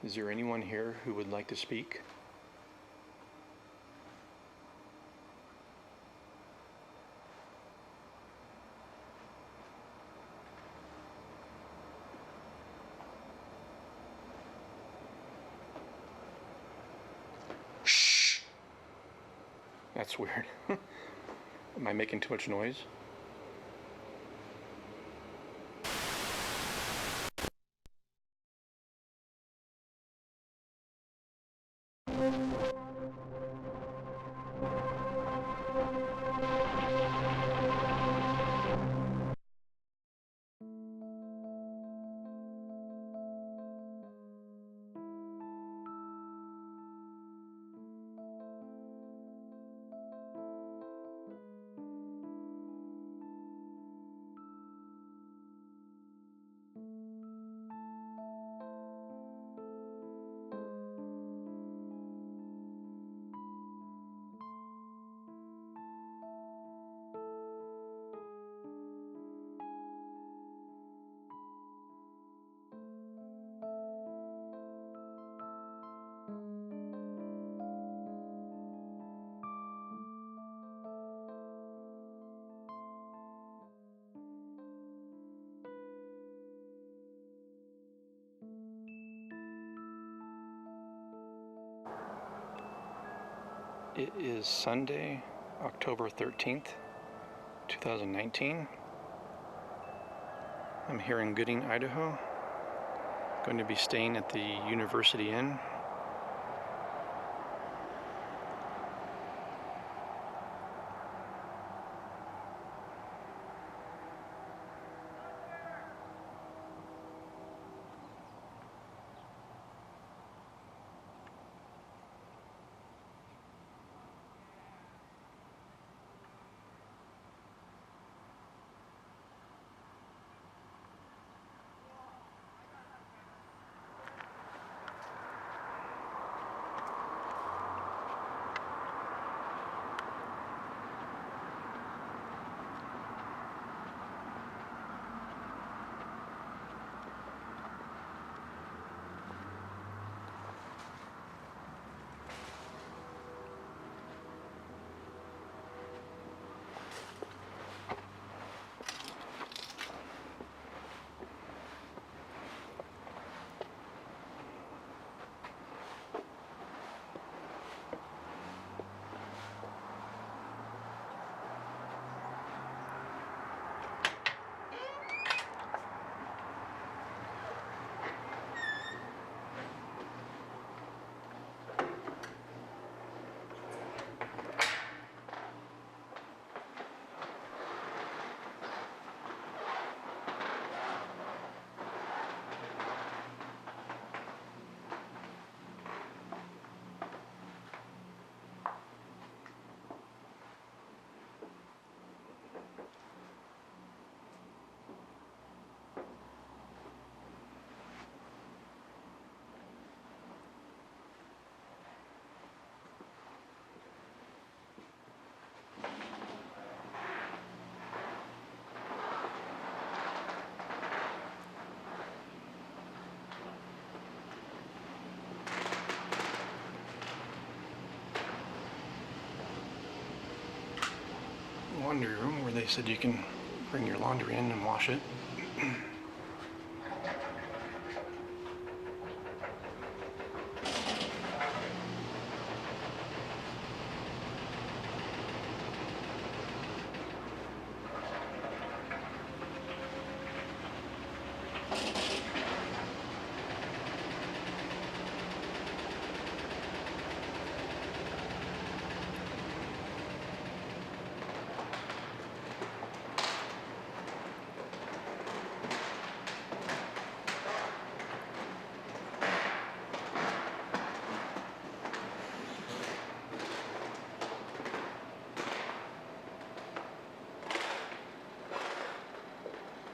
Is there anyone here who would like to speak? Shh! That's weird. Am I making too much noise? It is Sunday, October 13th, 2019. I'm here in Gooding, Idaho. Going to be staying at the University Inn. Laundry room where they said you can bring your laundry in and wash it.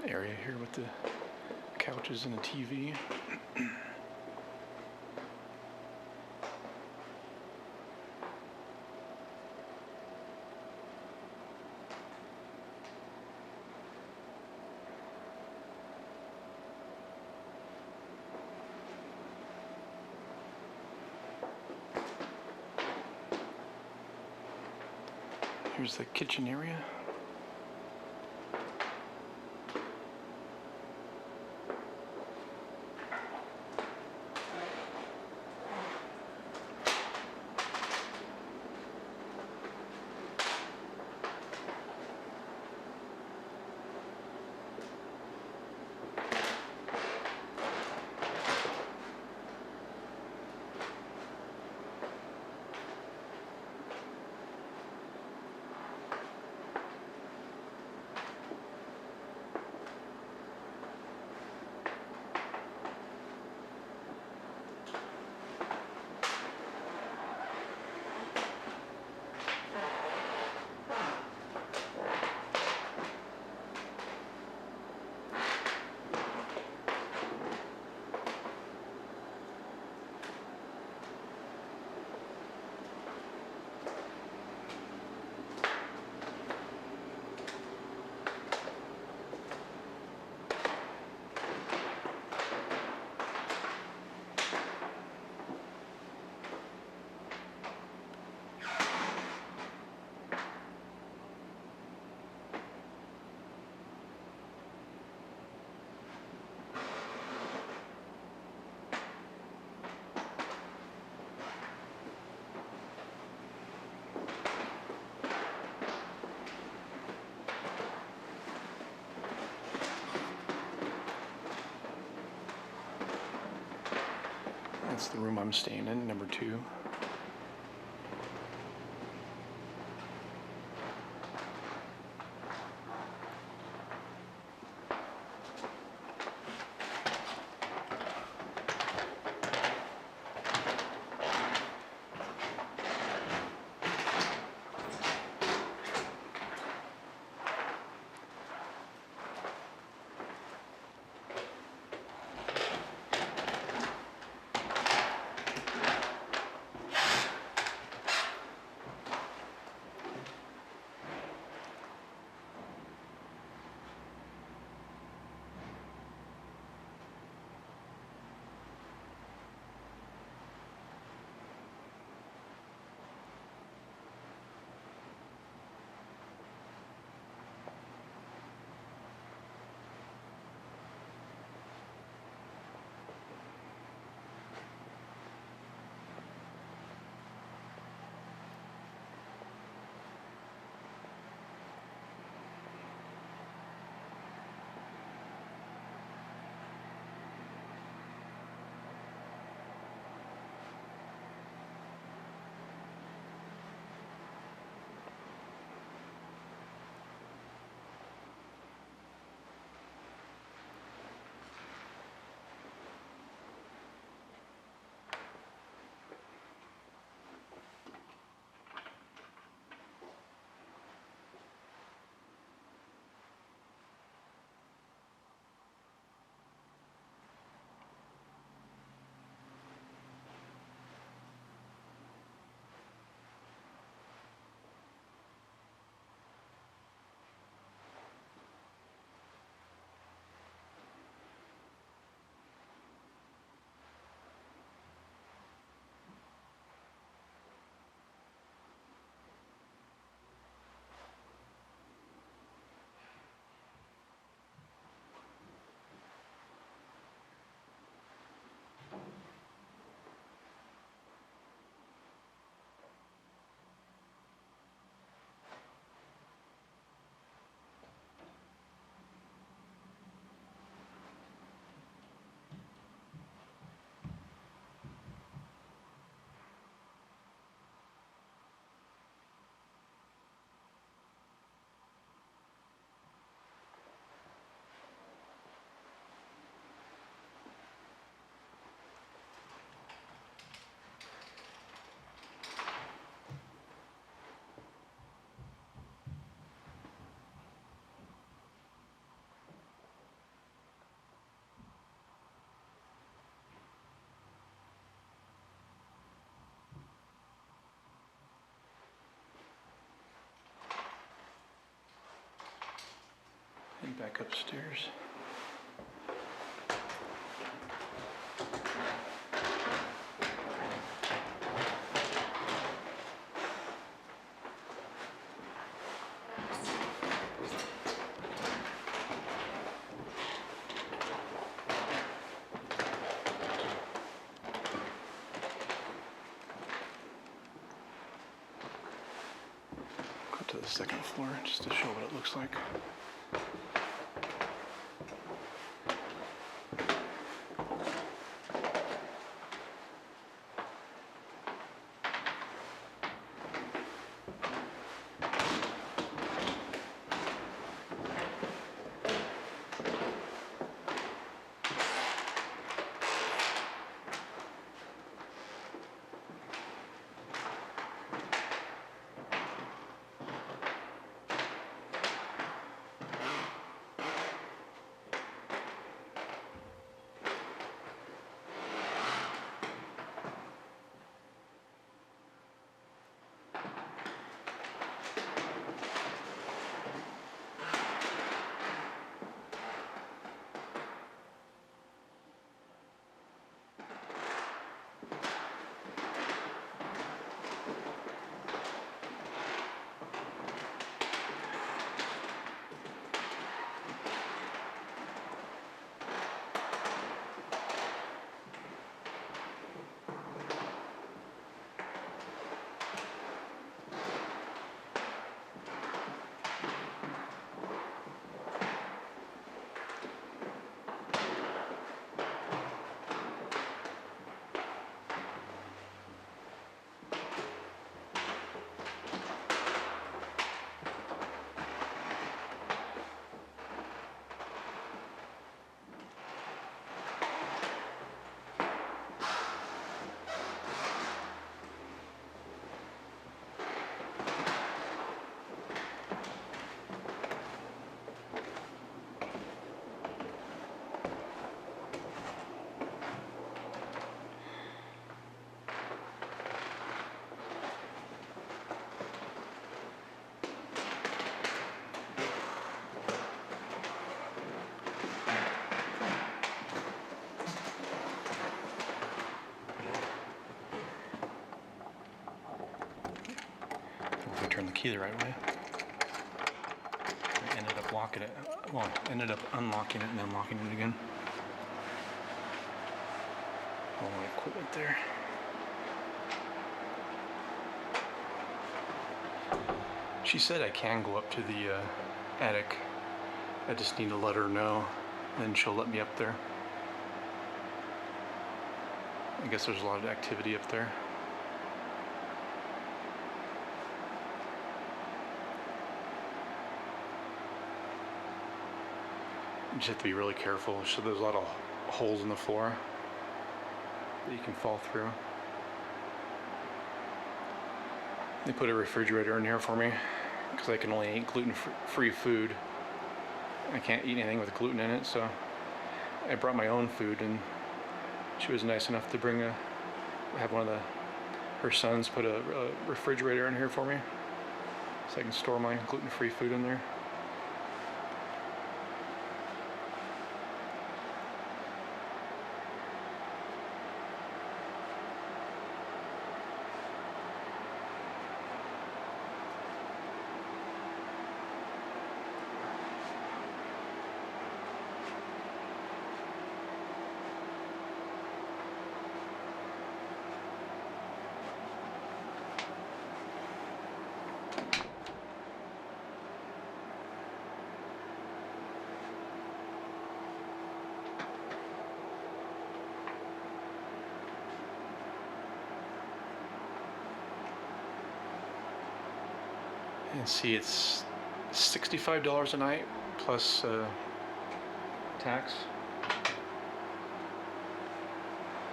Area here with the couches and a TV. Here's the kitchen area. That's the room I'm staying in, number 2. And back upstairs. the second floor just to show what it looks like. Turn the key the right way. I ended up locking it. Well, ended up unlocking it and then locking it again. All my equipment there. She said I can go up to the attic. I just need to let her know, and she'll let me up there. I guess there's a lot of activity up there. You just have to be really careful. So there's a lot of holes in the floor that you can fall through. They put a refrigerator in here for me because I can only eat gluten-free food. I can't eat anything with gluten in it, so I brought my own food, and she was nice enough to have one of her sons put a refrigerator in here for me so I can store my gluten-free food in there. And see, it's $65 a night plus tax.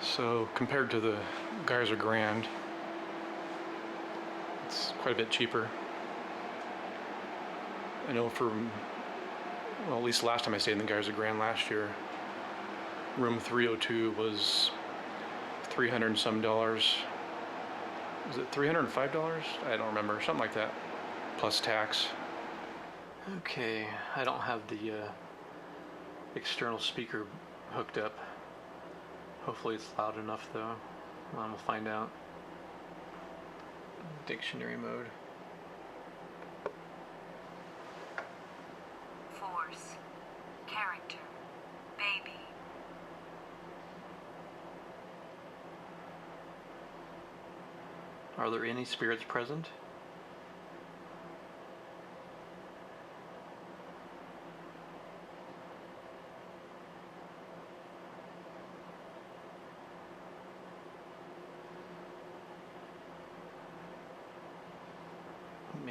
So compared to the Geyser Grand, it's quite a bit cheaper. I know well, at least last time I stayed in the Geyser Grand last year, room 302 was $300 and some dollars. Was it $305? I don't remember, something like that, plus tax. Okay, I don't have the external speaker hooked up. Hopefully it's loud enough though. We'll find out. Dictionary mode. Force. Character. Baby. Are there any spirits present?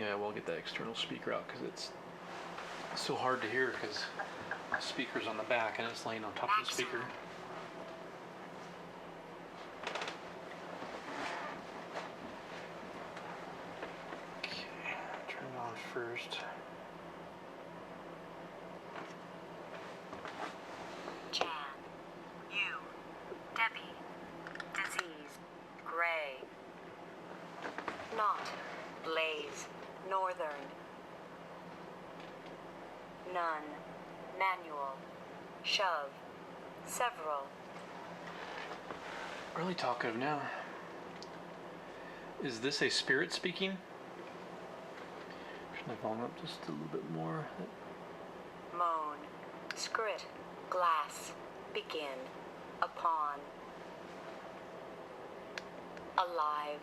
maybe I will get that external speaker out because it's so hard to hear because the speaker's on the back and it's laying on top of the speaker. Okay, turn it on first. Jan, you, Debbie, disease, gray. Not, blaze, northern. None, manual, shove, several. Really talkative now. Is this a spirit speaking? Should I volume up just a little bit more? Moan, scrit, glass, begin, upon. Alive,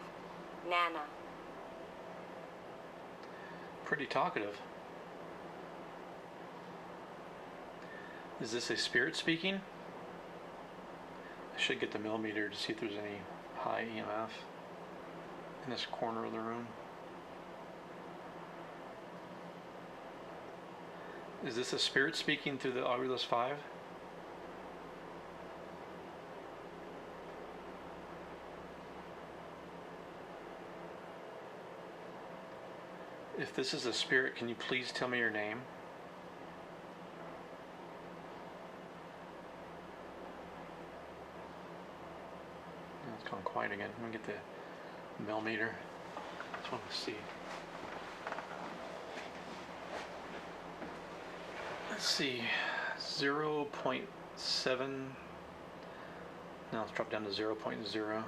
Nana. Pretty talkative. Is this a spirit speaking? I should get the millimeter to see if there's any high EMF in this corner of the room. Is this a spirit speaking through the Oculus 5? If this is a spirit, can you please tell me your name? It's gone quiet again. I'm gonna get the millimeter. Just want to see. Let's see. 0.7. Now let's drop down to 0.0.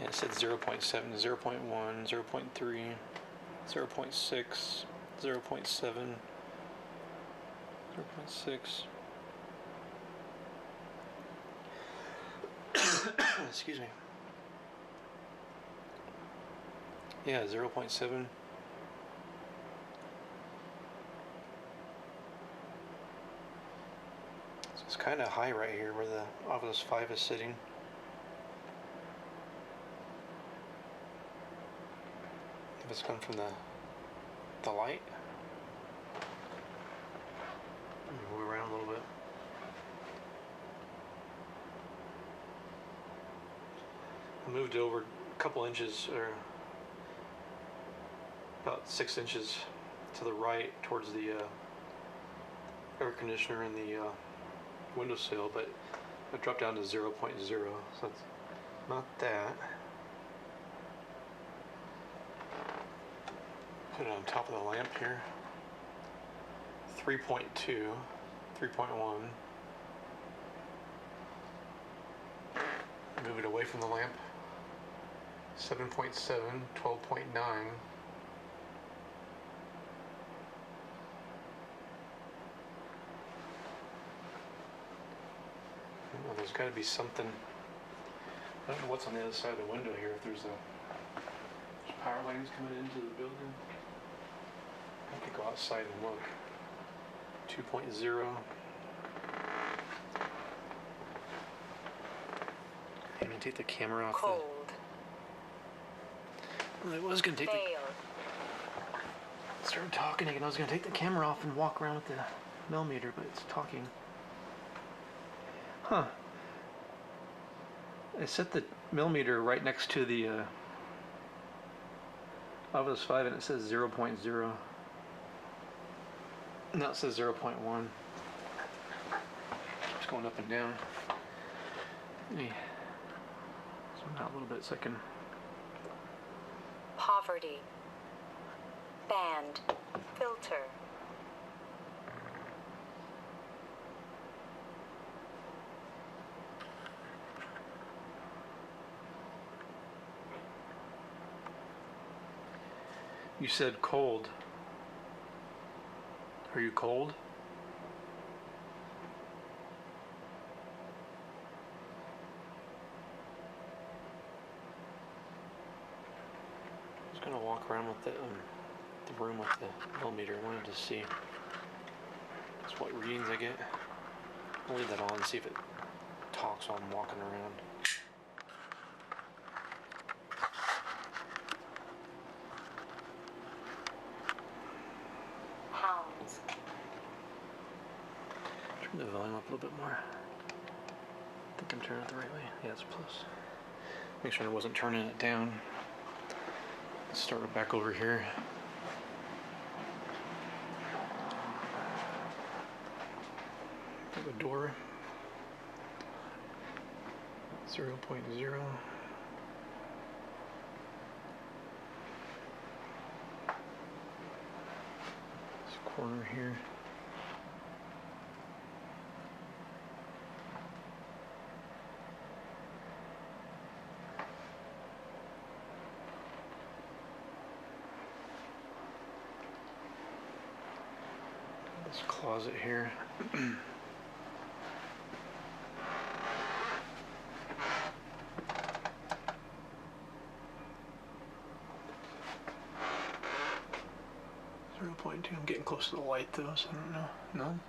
Yeah, it said 0.7, 0.1, 0.3, 0.6, 0.7, 0.6. Excuse me. Yeah, 0.7. So it's kind of high right here where the Oculus 5 is sitting. If it's coming from the light. Move around a little bit. I moved it over a couple inches, or about 6 inches to the right towards the air conditioner and the windowsill, but it dropped down to 0.0, so it's not that. Put it on top of the lamp here. 3.2, 3.1. Move it away from the lamp. 7.7, 12.9. Well, there's got to be something. I don't know what's on the other side of the window here. If there's power lines coming into the building. I could go outside and look. 2.0. I'm gonna take the camera off. Cold. I was gonna take Fail. started talking again. I was gonna take the camera off and walk around with the millimeter, but it's talking. Huh. I set the millimeter right next to the Oculus 5 and it says 0.0. Now it says 0.1. It's going up and down. Let me zoom out a little bit so I can. Poverty. Band. Filter. You said cold. Are you cold? I was gonna walk around with the room with the millimeter. I wanted to see just what readings I get. I'll leave that on and see if it talks while I'm walking around. Hounds. Turn the volume up a little bit more. I think I'm turning it the right way. Yeah, it's plus. Make sure I wasn't turning it down. Let's start back over here. The door. 0.0. This corner here. This closet here. 0.2. I'm getting close to the light though, so I don't know. No?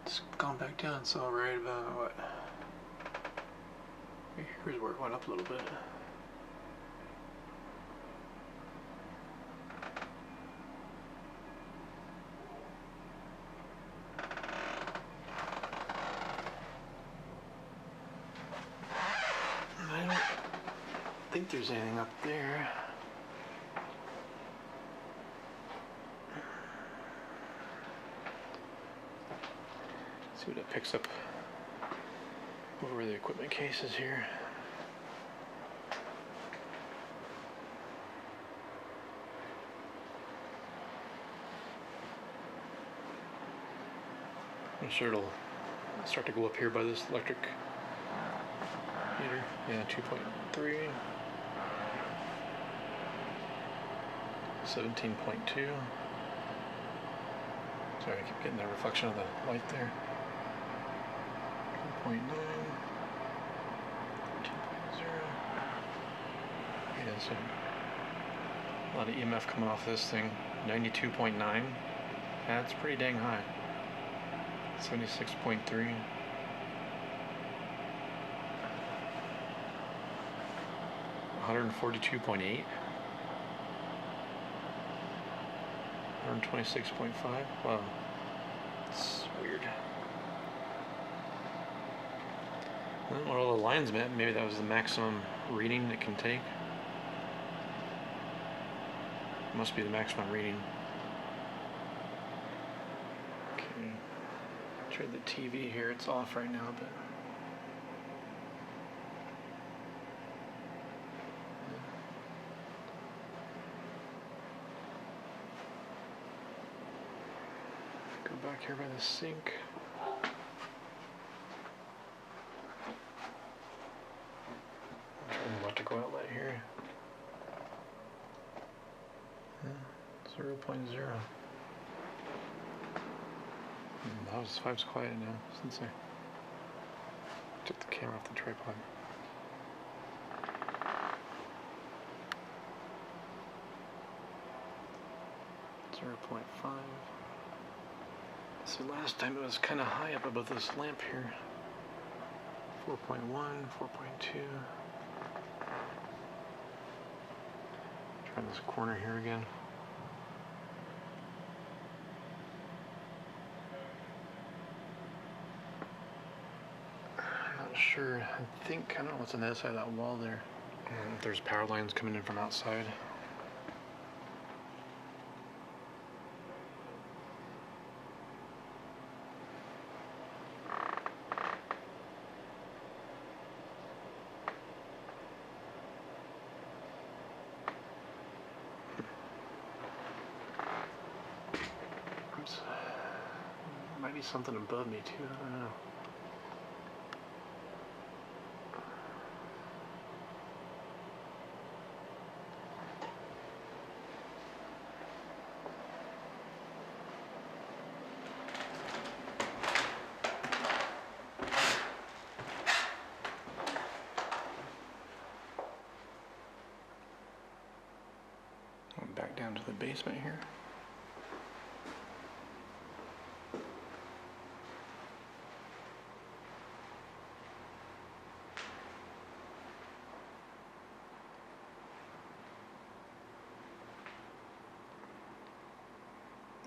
It's gone back down, so right about what? Here's where it went up a little bit. I don't think there's anything up there. See what it picks up over the equipment cases here. I'm sure it'll start to go up here by this electric meter. Yeah, 2.3. 17.2. Sorry, I keep getting the reflection of the light there. 2.9. 2.0. Yeah, so a lot of EMF coming off this thing. 92.9. That's pretty dang high. 76.3. 142.8. 126.5. Wow. It's weird. I don't know what all the lines meant. Maybe that was the maximum reading it can take. Must be the maximum reading. Okay. Try the TV here. It's off right now, but. Go back here by the sink. Electrical outlet here. 0.0. The house quiet now since I took the camera off the tripod. .5. So last time it was kind of high up above this lamp here. 4.1, 4.2. Try this corner here again. I'm not sure. I don't know what's on the other side of that wall there. There's power lines coming in from outside. Might be something above me too, I don't know. Going back down to the basement here.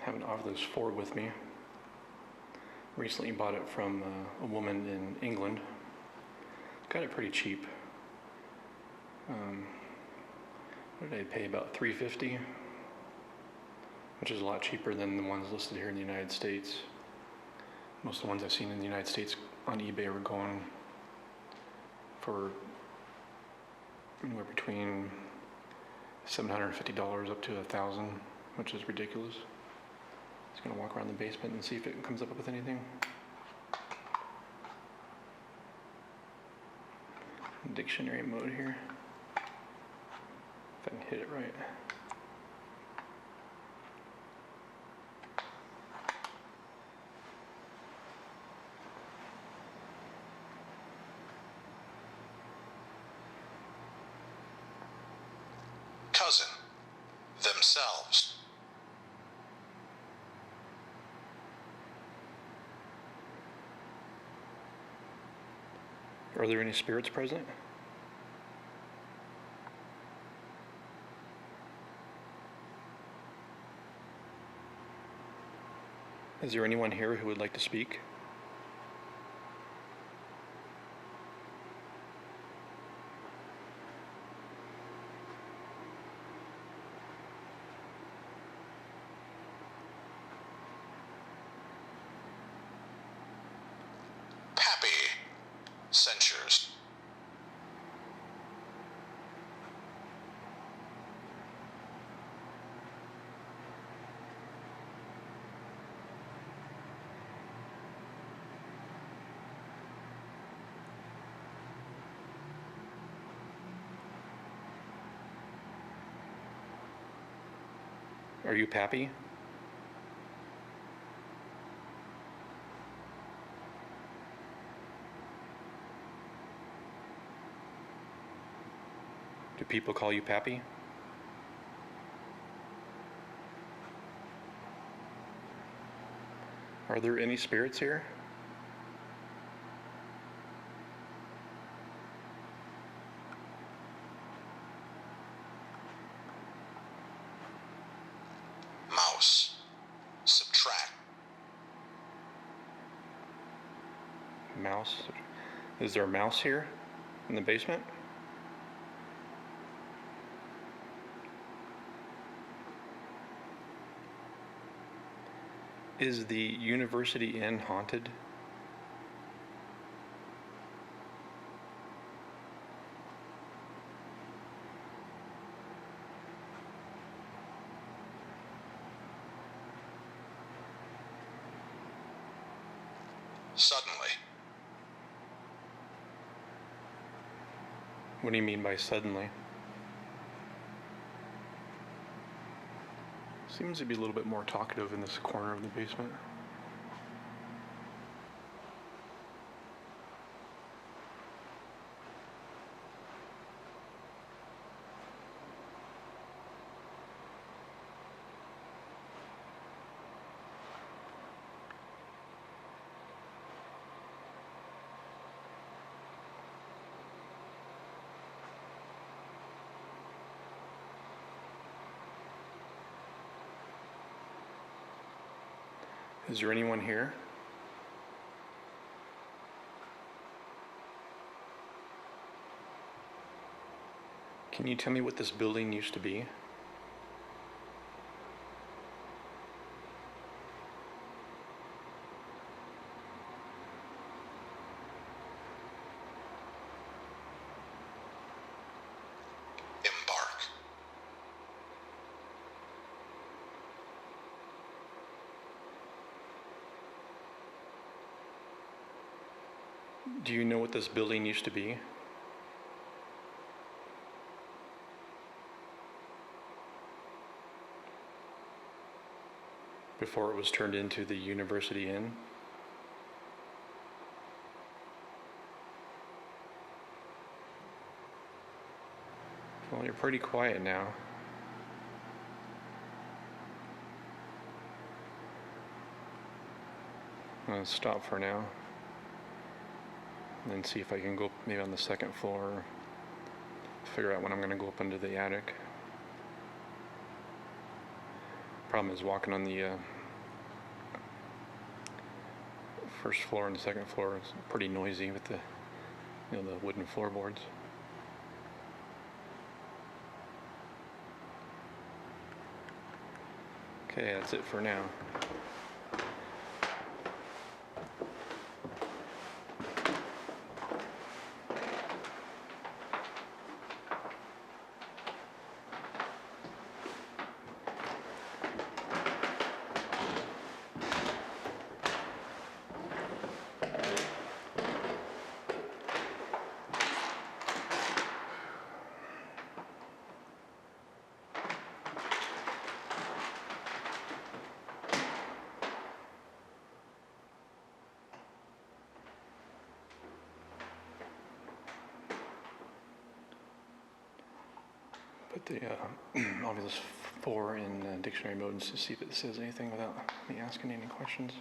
have an Oculus 4 with me. Recently bought it from a woman in England. Got it pretty cheap. What did I pay? About $350, which is a lot cheaper than the ones listed here in the United States. Most of the ones I've seen in the United States on eBay were going for anywhere between $750 up to $1,000, which is ridiculous. Just gonna walk around the basement and see if it comes up with anything. Dictionary mode here. If I can hit it right. Cousin. Themselves. Are there any spirits present? Is there anyone here who would like to speak? Pappy. Censures. Are you Pappy? Do people call you Pappy? Are there any spirits here? Mouse. Subtract. Mouse? Is there a mouse here in the basement? Is the University Inn haunted? Suddenly. What do you mean by suddenly? Seems to be a little bit more talkative in this corner of the basement. Is there anyone here? Can you tell me what this building used to be? Embark. Do you know what this building used to be? Before it was turned into the University Inn? Well, you're pretty quiet now. I'm gonna stop for now. And then see if I can go maybe on the second floor. Figure out when I'm gonna go up into the attic. Problem is walking on the first floor and the second floor is pretty noisy with the, the wooden floorboards. Okay, that's it for now. Put the obvious 4 in dictionary mode to see if it says anything without me asking any questions.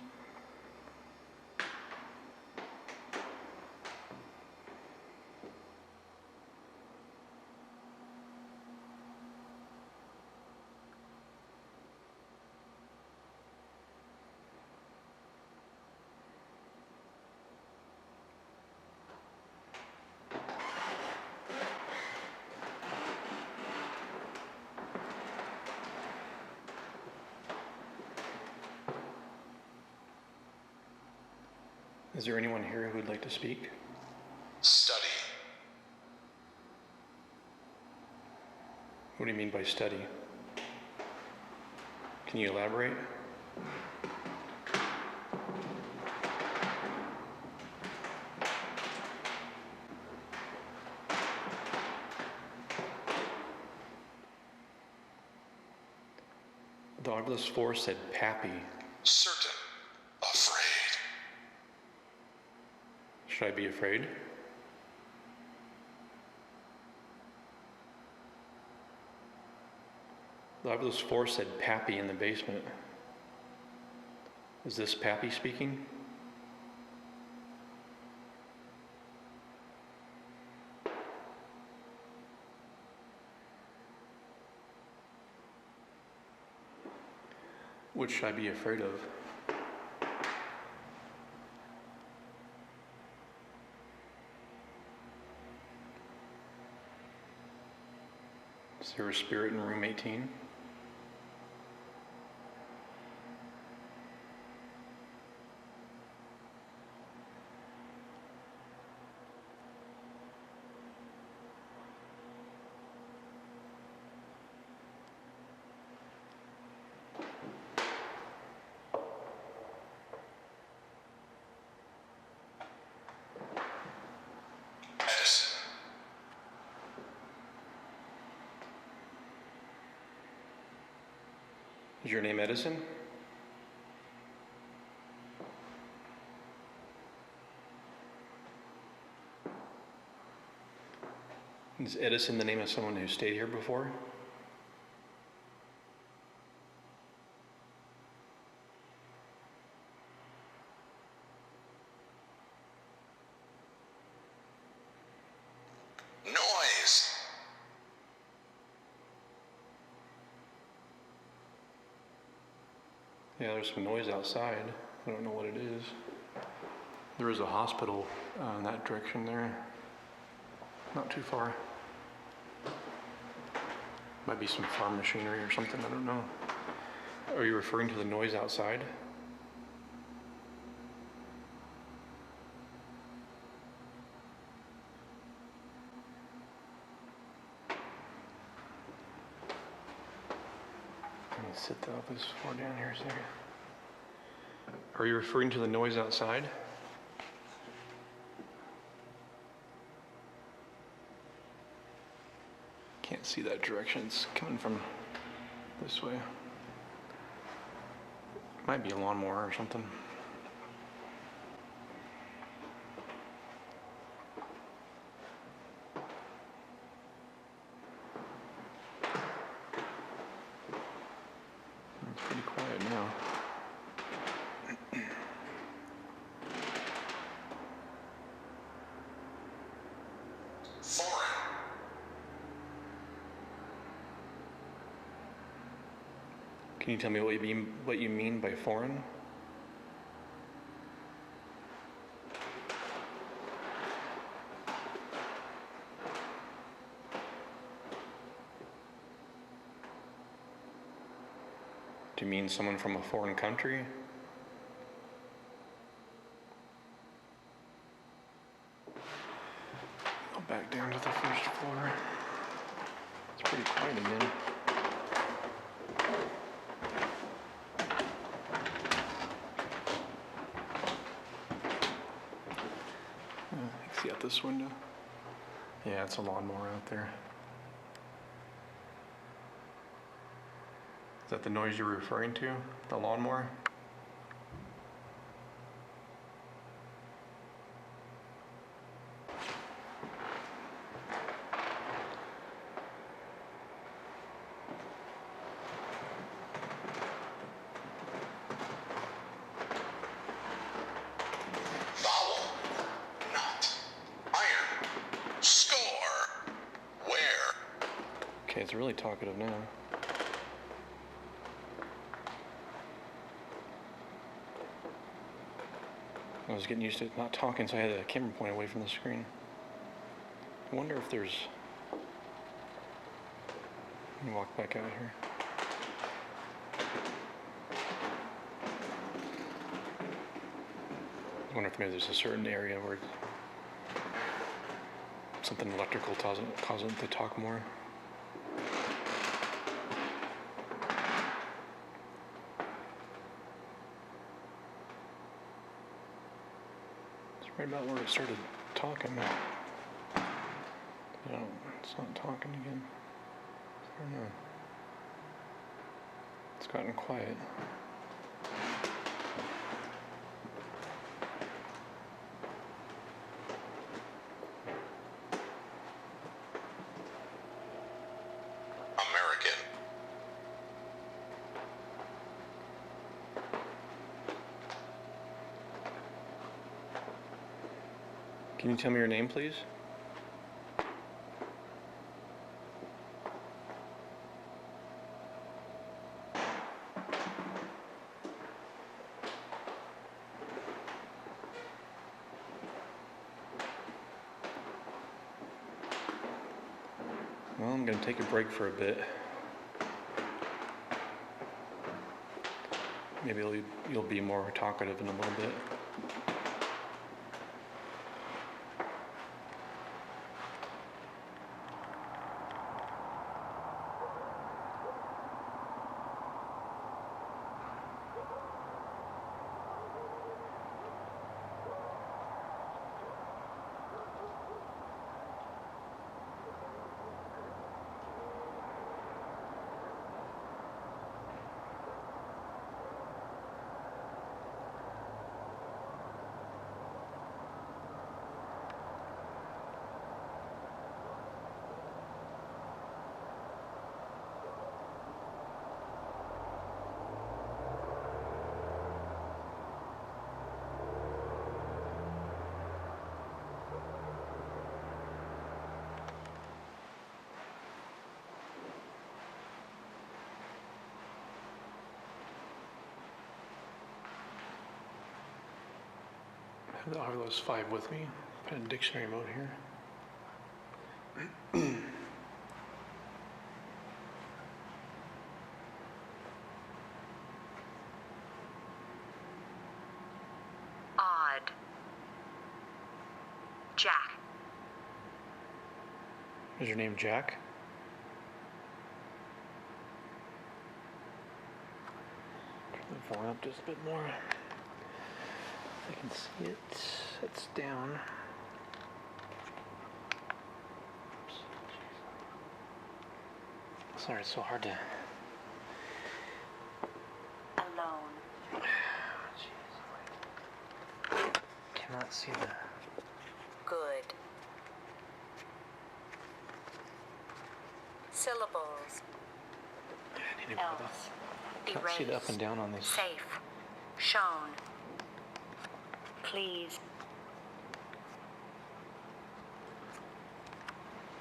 Is there anyone here who would like to speak? Study. What do you mean by study? Can you elaborate? The obvious 4 said Pappy. Certain. Afraid. Should I be afraid? The obvious 4 said Pappy in the basement. Is this Pappy speaking? What should I be afraid of? Is there a spirit in room 18? Edison. Is your name Edison? Is Edison the name of someone who stayed here before? Noise. Yeah, there's some noise outside. I don't know what it is. There is a hospital in that direction there. Not too far. Might be some farm machinery or something, I don't know. Are you referring to the noise outside? Let me sit the office floor down here a second. Are you referring to the noise outside? Can't see that direction. It's coming from this way. Might be a lawnmower or something. It's pretty quiet now. Foreign. Can you tell me what you mean by foreign? to mean someone from a foreign country. I'll back down to the first floor. It's pretty quiet again. See out this window? Yeah, it's a lawnmower out there. Is that the noise you're referring to? The lawnmower? Vowel. Not. Iron. Score. Where? Okay, it's really talkative now. I was getting used to it not talking, so I had the camera point away from the screen. I wonder if there's... Let me walk back out here. I wonder if maybe there's a certain area where something electrical causes it to talk more. It's right about where it started talking. No, it's not talking again. I don't know. It's gotten quiet. American. Can you tell me your name, please? Well, I'm going to take a break for a bit. Maybe you'll be more talkative in a little bit. I have the Oculus 5 with me. Put in dictionary mode here. Odd. Jack. Is your name Jack? Turn the volume up just a bit more. I can see it. It's down. Oops. Sorry, it's so hard to. Alone. Jeez. Cannot see the. Good. Syllables. I need to go with Else. that. Can't see the up and down on these. Safe. Shown. Please.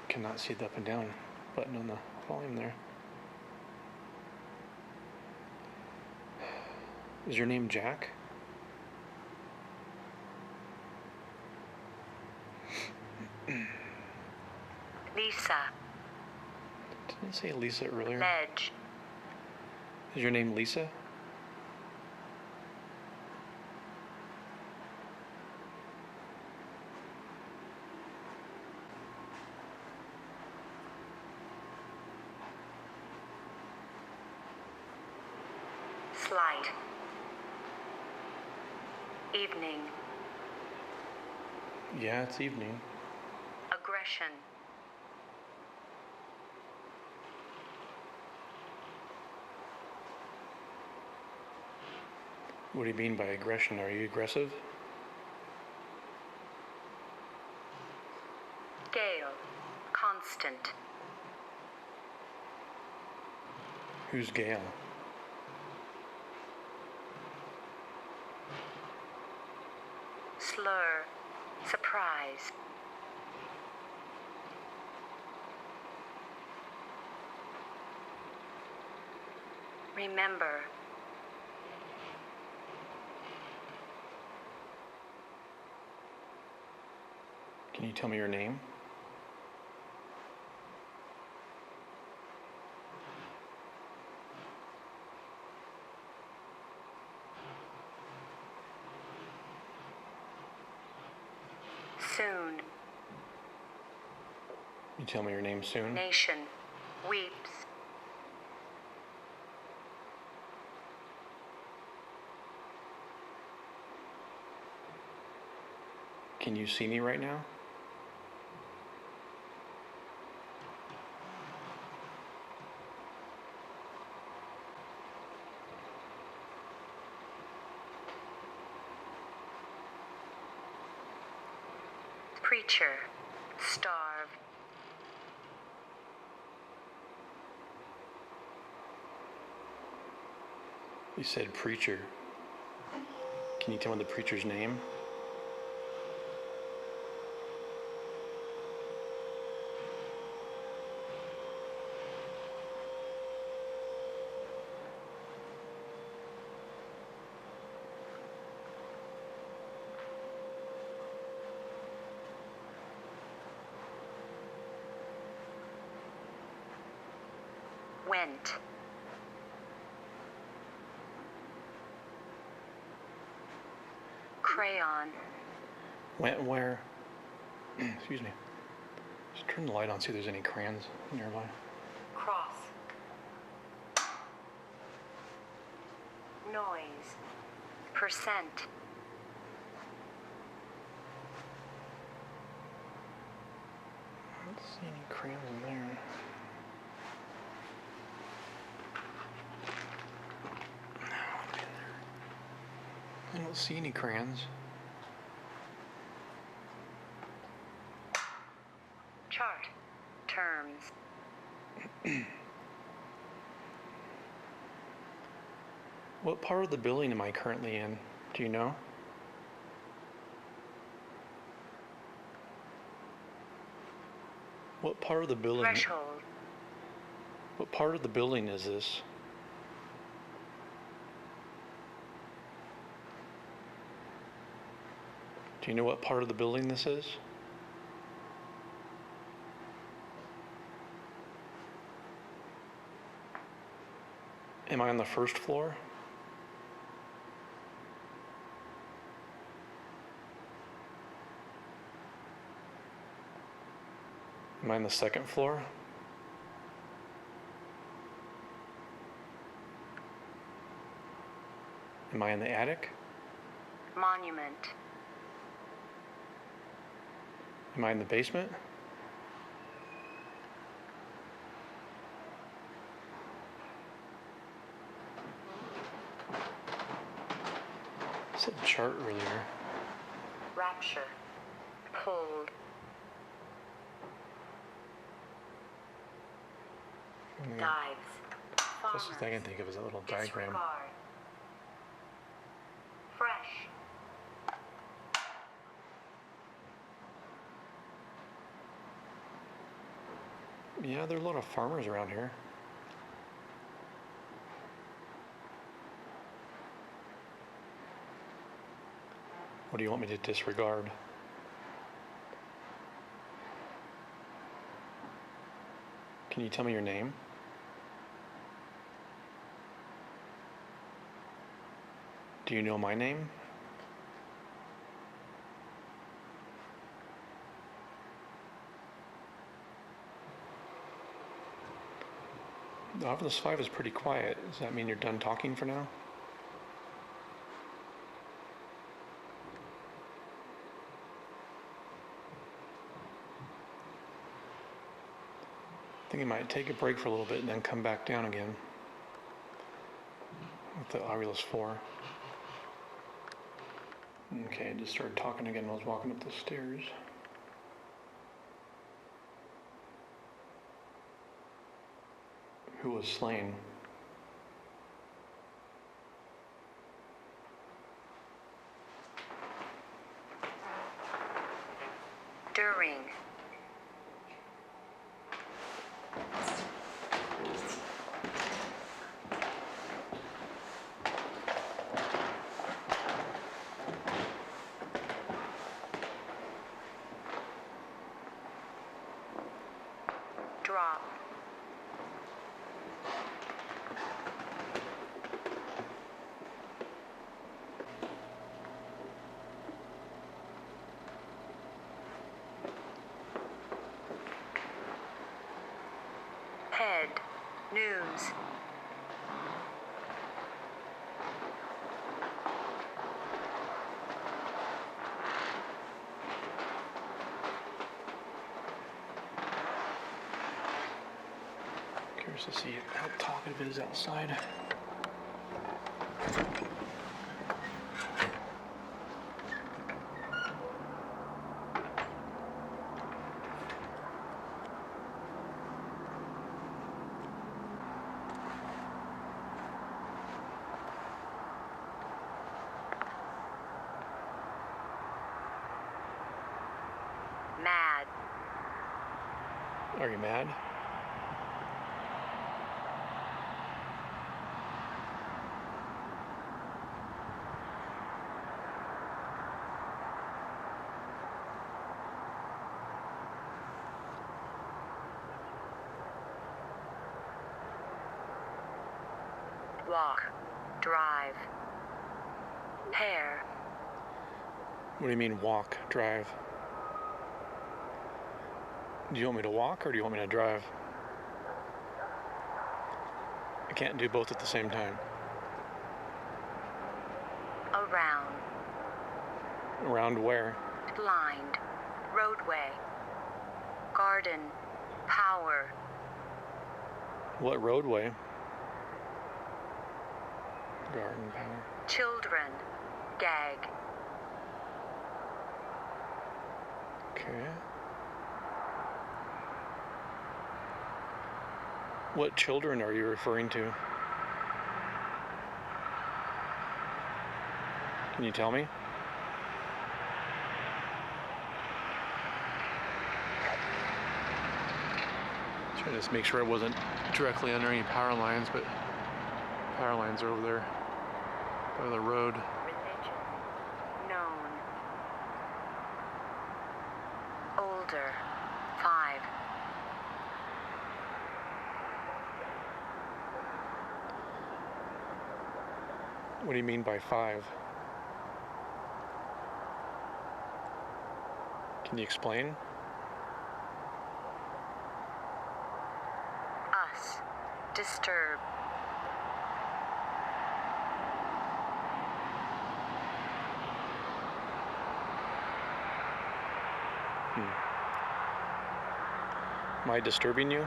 Cannot see the up and down button on the volume there. Is your name Jack? Lisa. Didn't it say Lisa earlier? Ledge. Is your name Lisa? Slight. Evening. Yeah, it's evening. Aggression. What do you mean by aggression? Are you aggressive? Gale. Constant. Who's Gail? Slur. Surprise. Remember. Can you tell me your name? Soon. You tell me your name soon? Nation. Weeps. Can you see me right now? Preacher. Starve. You said preacher. Can you tell me the preacher's name? Went. Crayon. Went where? Excuse me. Just turn the light on, see if there's any crayons nearby. Cross. Noise. Percent. I don't see any crayons in there. I don't see any crayons. Chart. Terms. What part of the building am I currently in? Do you know? What part of the building? Threshold. What part of the building is this? Do you know what part of the building this is? Am I on the first floor? Am I on the second floor? Am I in the attic? Monument. Am I in the basement? I said chart earlier. Rapture. Pulled. Dives. Closest thing I can think of is a little diagram. Disregard. Fresh. Yeah, there are a lot of farmers around here. What do you want me to disregard? Can you tell me your name? Do you know my name? The Oculus 5 is pretty quiet. Does that mean you're done talking for now? I think you might take a break for a little bit and then come back down again with the Oculus 4. Okay, I just started talking again while I was walking up the stairs. Who was slain? During. Drop. Head. News. Curious to see how talkative it is outside. Mad. Are you mad? Walk. Drive. Pair. What do you mean walk, drive? Do you want me to walk or do you want me to drive? I can't do both at the same time. Around. Around where? Blind. Roadway. Garden. Power. What roadway? Garden power. Children. Gag. Okay. What children are you referring to? Can you tell me? Trying to just make sure I wasn't directly under any power lines, but power lines are over there by the road. Religion. Known. Older. 5. What do you mean by 5? Can you explain? Us. Disturb. Am I disturbing you?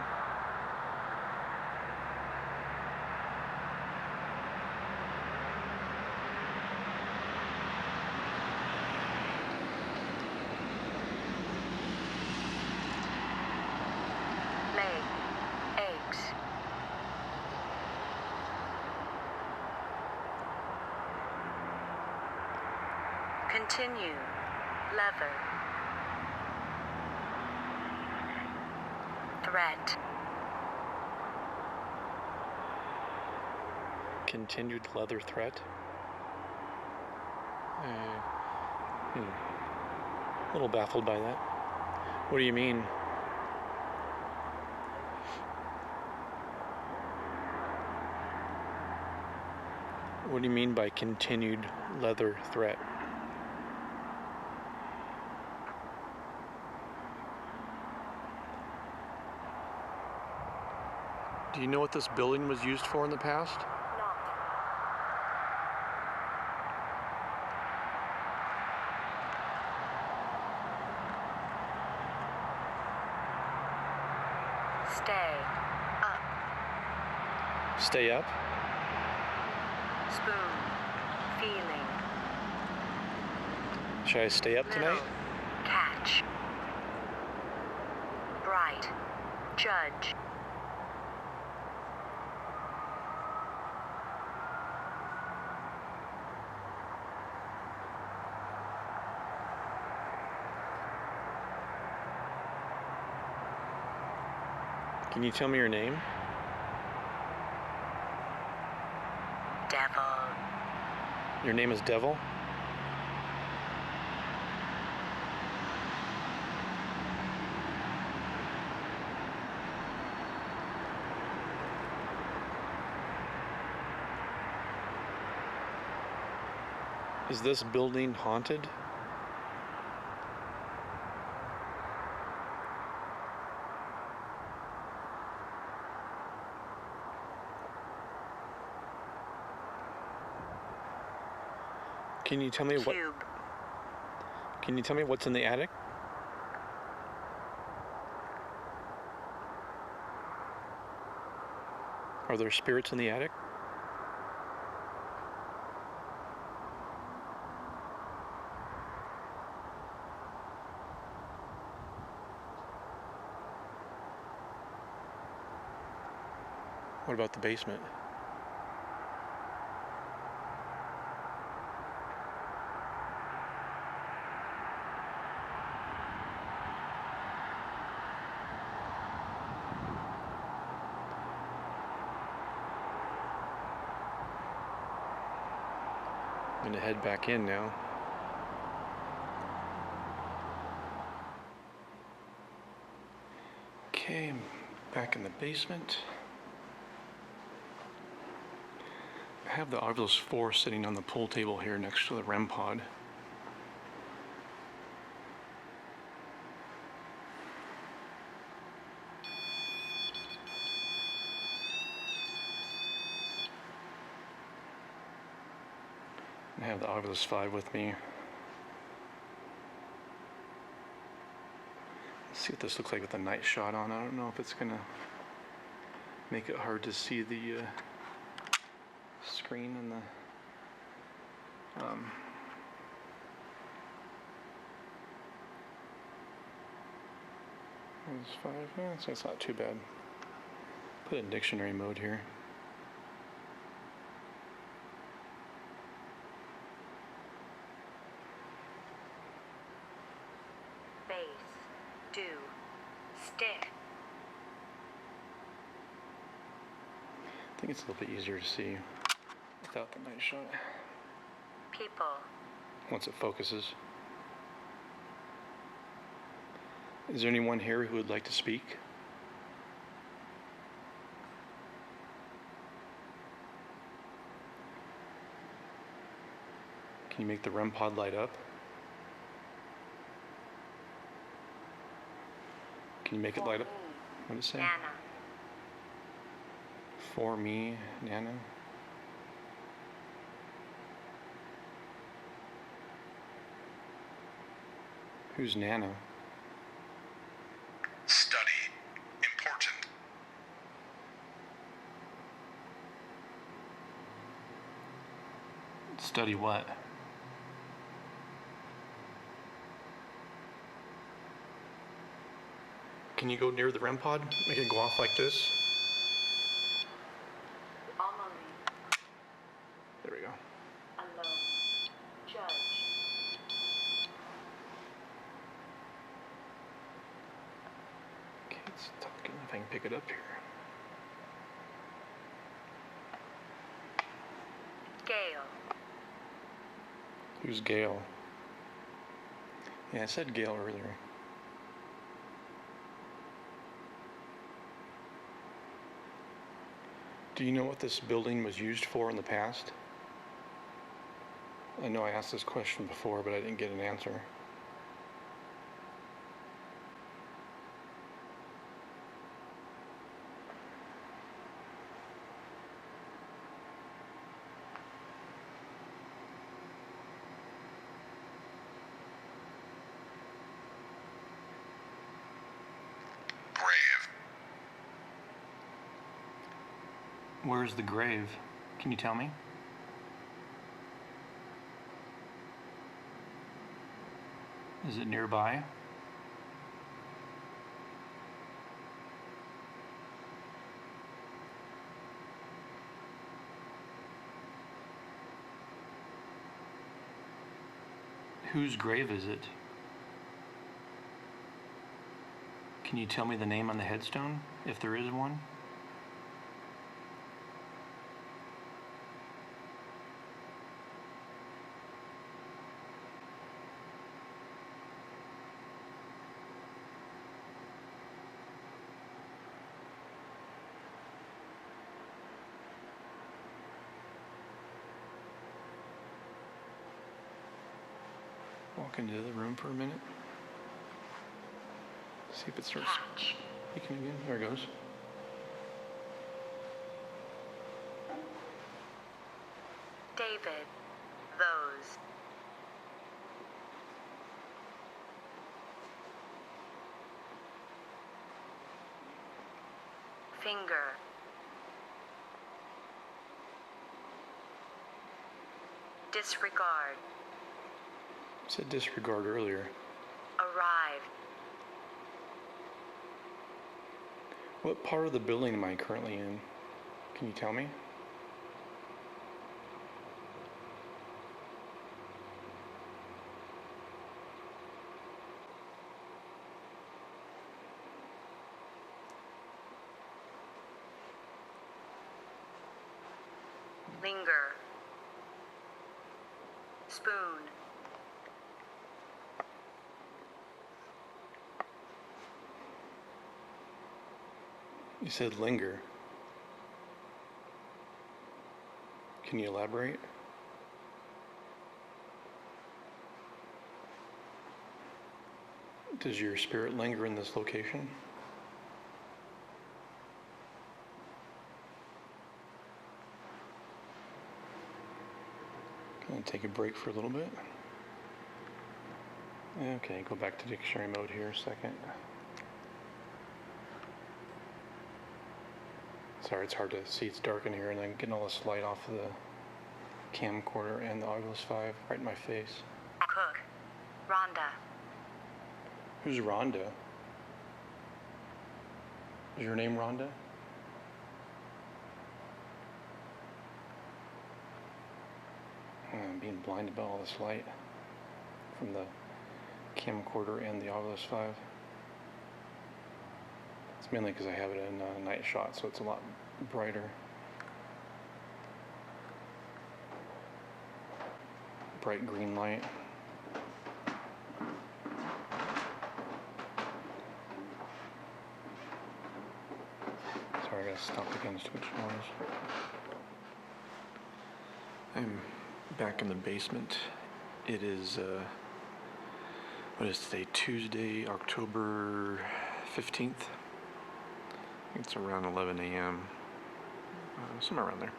Lay. Eggs. Continue. Leather. Threat. Continued leather threat? A little baffled by that. What do you mean? What do you mean by continued leather threat? Do you know what this building was used for in the past? Not. Stay. Up. Stay up? Spoon. Feeling. Should I stay up tonight? Little. Catch. Bright. Judge. Can you tell me your name? Devil. Your name is Devil? Is this building haunted? Can you tell me what? Cube. Can you tell me what's in the attic? Are there spirits in the attic? What about the basement? I'm gonna head back in now. Okay, I'm back in the basement. I have the Oculus 4 sitting on the pool table here next to the REM pod. I have the Oculus 5 with me. Let's see what this looks like with the night shot on. I don't know if it's gonna make it hard to see the screen and the Oculus 5. Yeah, so it's not too bad. Put it in dictionary mode here. Do. Stick. I think it's a little bit easier to see without the night shot. People. Once it focuses. Is there anyone here who would like to speak? Can you make the REM pod light up? Can you make it light up? What did it say? Nana. For me, Nana. Who's Nana? Study. Important. Study what? Can you go near the REM pod? Make it go off like this? Amelie. There we go. Alone. Judge. Okay, it's talking. If I can pick it up here. Gale. Who's Gail? Yeah, I said Gail earlier. Do you know what this building was used for in the past? I know I asked this question before, but I didn't get an answer. Grave. Where's the grave? Can you tell me? Is it nearby? Whose grave is it? Can you tell me the name on the headstone, if there is one? Walk into the room for a minute. See if it starts Hatch. speaking again. There it goes. David. Those. Finger. Disregard. Said disregard earlier. Arrive. What part of the building am I currently in? Can you tell me? Linger. Spoon. You said linger. Can you elaborate? Does your spirit linger in this location? Gonna take a break for a little bit. Okay, go back to dictionary mode here a second. Sorry, it's hard to see, it's dark in here, and I'm getting all this light off of the camcorder and the Oculus 5 right in my face. Cook. Rhonda. Who's Rhonda? Is your name Rhonda? I'm being blinded by all this light from the camcorder and the Oculus 5. It's mainly because I have it in night shot, so it's a lot brighter. Bright green light. Sorry, I gotta stop again, too much noise. I'm back in the basement. It is, what is today? Tuesday, October 15th. It's around 11 a.m. Somewhere around there.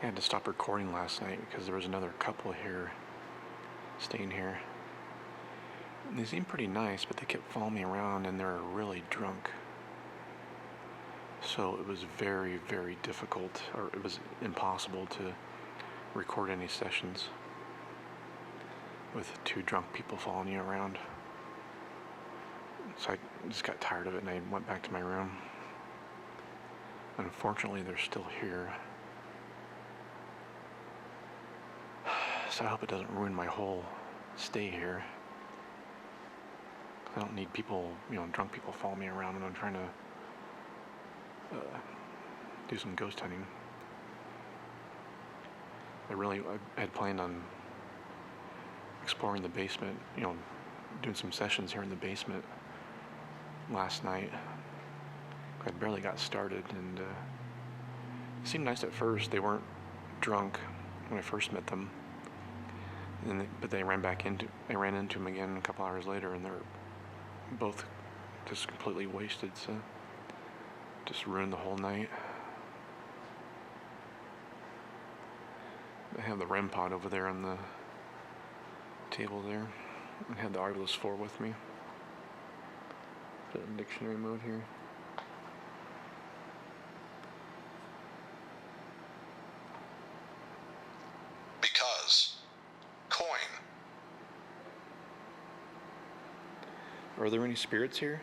I had to stop recording last night because there was another couple here staying here. And they seemed pretty nice, but they kept following me around and they're really drunk. So it was very, very difficult, or it was impossible to record any sessions with two drunk people following you around. So I just got tired of it and I went back to my room. Unfortunately, they're still here. So I hope it doesn't ruin my whole stay here. I don't need people, drunk people following me around when I'm trying to do some ghost hunting. I had planned on exploring the basement, doing some sessions here in the basement last night. I barely got started, and it seemed nice at first. They weren't drunk when I first met them. But I ran into them again a couple hours later, and they're both just completely wasted. So just ruined the whole night. I have the REM pod over there on the table there. I had the Oculus 4 with me. Put it in dictionary mode here. Because. Coin. Are there any spirits here?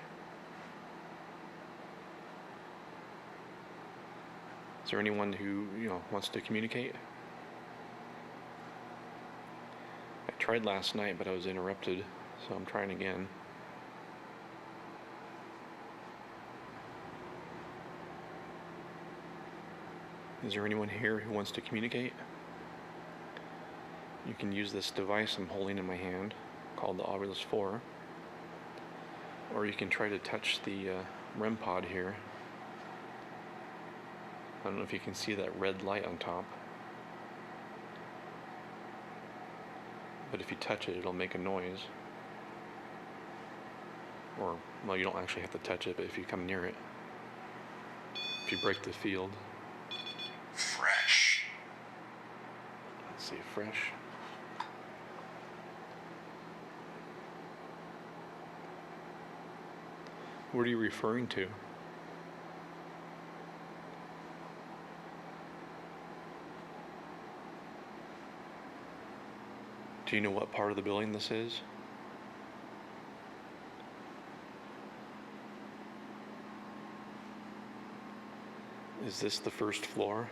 Is there anyone who, wants to communicate? I tried last night, but I was interrupted, so I'm trying again. Is there anyone here who wants to communicate? You can use this device I'm holding in my hand, called the Oculus 4, or you can try to touch the REM pod here. I don't know if you can see that red light on top, but if you touch it, it'll make a noise. Or, well, you don't actually have to touch it, but if you come near it, if you break the field. Fresh. Let's see, fresh. What are you referring to? Do you know what part of the building this is? Is this the first floor?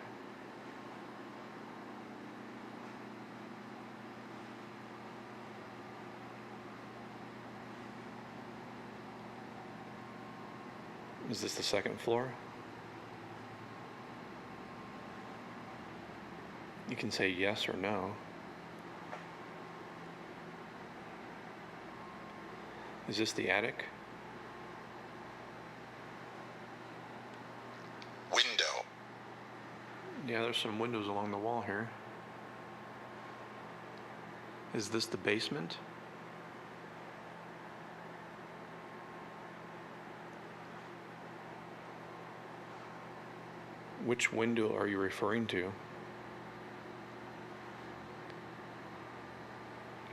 Is this the second floor? You can say yes or no. Is this the attic? Window. Yeah, there's some windows along the wall here. Is this the basement? Which window are you referring to?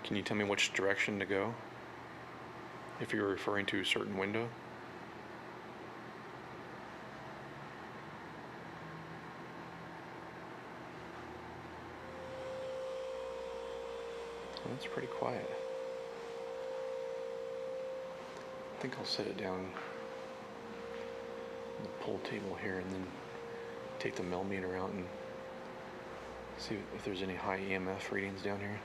Can you tell me which direction to go? If you're referring to a certain window? Well, that's pretty quiet. I think I'll set it down on the pool table here and then take the millimeter out and see if there's any high EMF readings down here.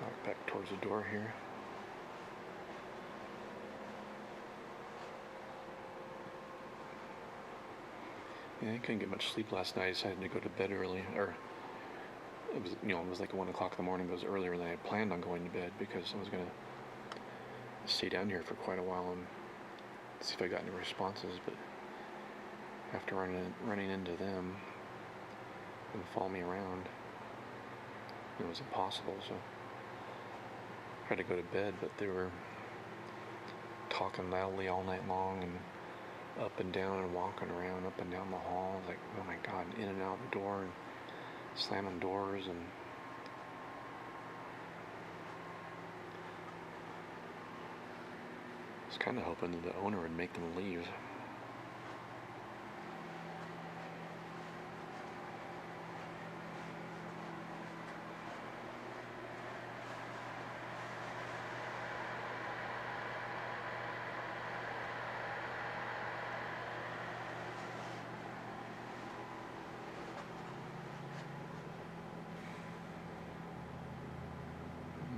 Walk back towards the door here. Yeah, I couldn't get much sleep last night. I decided to go to bed early, or it was, it was like 1 o'clock in the morning. But it was earlier than I had planned on going to bed because I was gonna stay down here for quite a while and see if I got any responses. But after running into them and follow me around, it was impossible. So I tried to go to bed, but they were talking loudly all night long and up and down and walking around up and down the hall, like, oh my God, in and out the door and slamming doors. And I was kind of hoping that the owner would make them leave.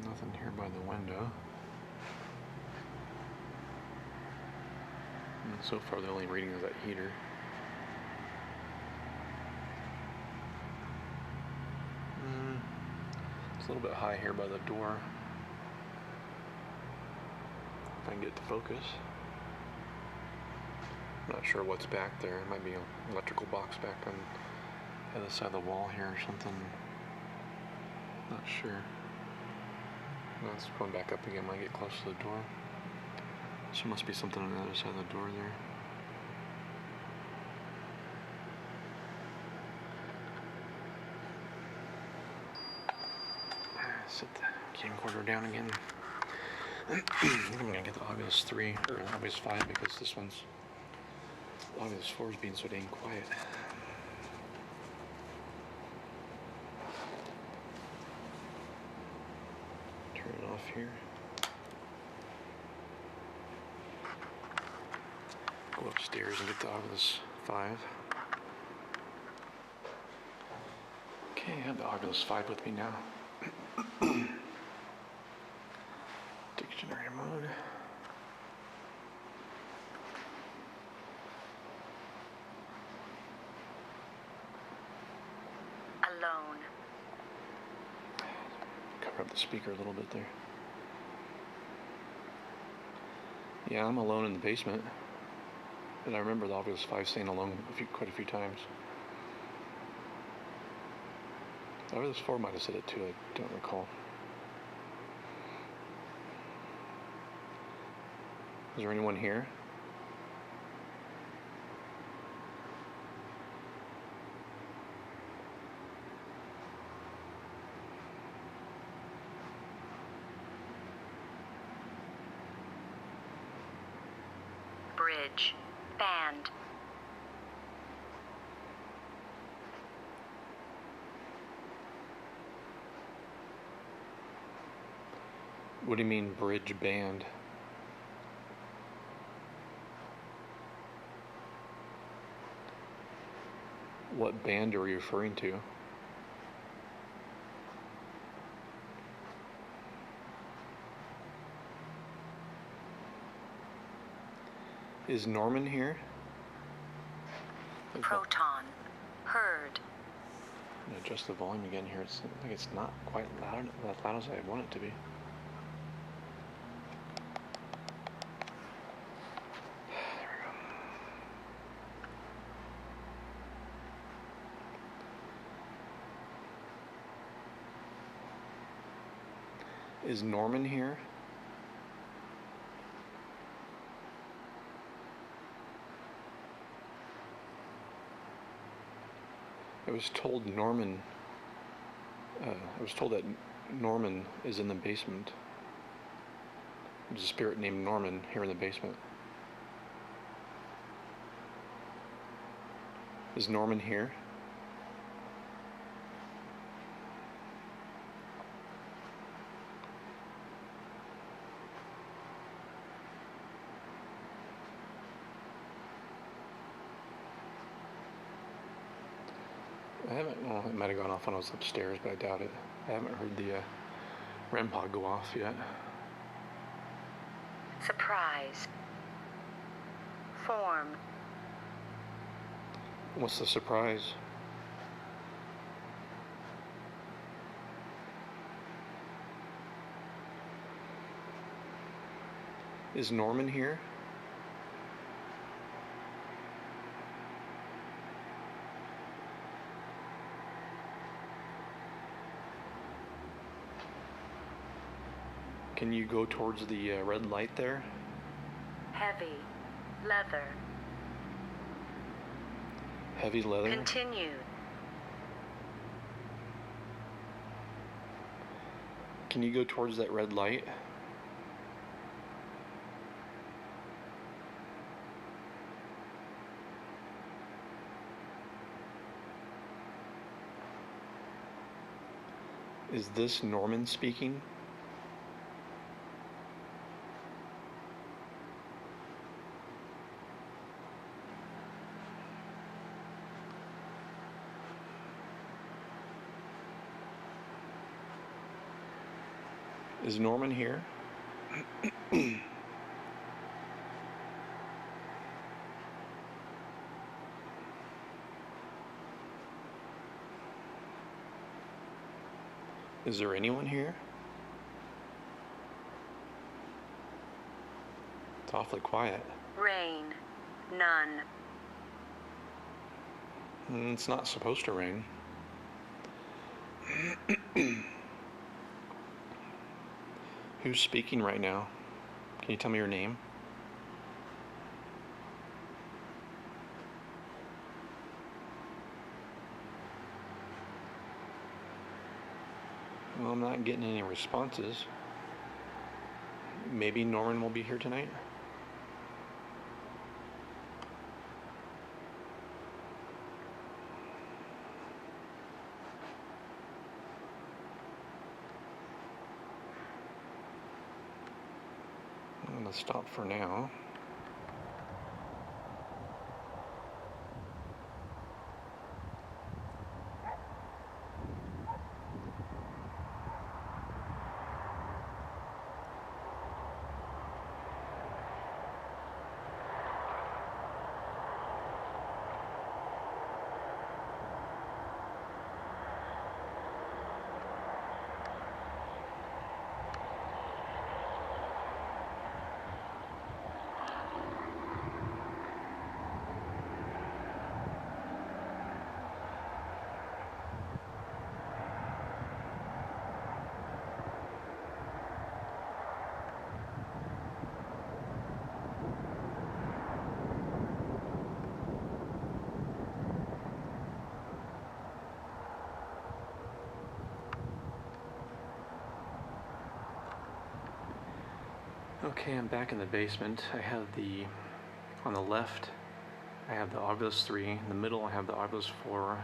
Nothing here by the window. And so far the only reading is that heater. It's a little bit high here by the door. If I can get it to focus. I'm not sure what's back there. It might be an electrical box back on the other side of the wall here or something. Not sure. No, it's going back up again when I get close to the door. So there must be something on the other side of the door there. Set the camcorder down again. I'm gonna get the Oculus 3 or Oculus 5 because this one's Oculus 4 is being so dang quiet. Turn it off here. Go upstairs and get the Oculus 5. Okay, I have the Oculus 5 with me now. Dictionary mode. Alone. Cover up the speaker a little bit there. Yeah, I'm alone in the basement. And I remember the Oculus 5 staying alone quite a few times. The Oculus 4 might have said it too, I don't recall. Is there anyone here? Bridge. Band. What do you mean bridge band? What band are you referring to? Is Norman here? Proton. Heard. I'm gonna adjust the volume again here. It's like it's not quite loud, as loud as I want it to be. There we go. Is Norman here? I was told Norman. I was told that Norman is in the basement. There's a spirit named Norman here in the basement. Is Norman here? I haven't, well, it might have gone off when I was upstairs, but I doubt it. I haven't heard the REM pod go off yet. Surprise. Form. What's the surprise? Is Norman here? Can you go towards the red light there? Heavy. Leather. Heavy leather? Continued. Can you go towards that red light? Is this Norman speaking? Is Norman here? Is there anyone here? It's awfully quiet. Rain. None. It's not supposed to rain. Who's speaking right now? Can you tell me your name? Well, I'm not getting any responses. Maybe Norman will be here tonight? I'm gonna stop for now. Okay, I'm back in the basement. I have on the left, I have the Oculus 3. In the middle, I have the Oculus 4.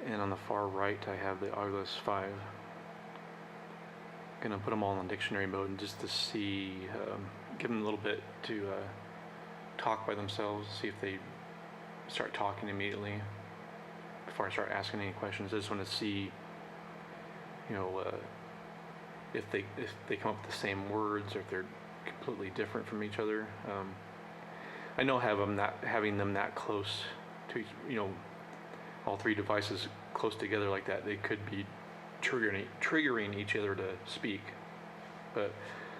And on the far right, I have the Oculus 5. Gonna put them all in dictionary mode and just to see, give them a little bit to talk by themselves, see if they start talking immediately before I start asking any questions. I just want to see, you know, if they come up with the same words or if they're completely different from each other. I know having them that close to, you know, all three devices close together like that, they could be triggering each other to speak. But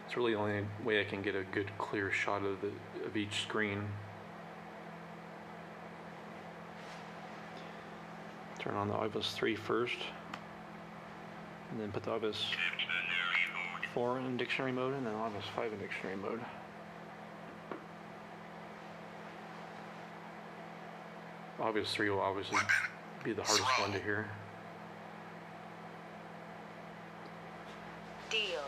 it's really the only way I can get a good clear shot of each screen. Turn on the Oculus 3 first, and then put the Oculus 4 in dictionary mode, and then Oculus 5 in dictionary mode. Oculus 3 will obviously be the hardest one to hear. Deal.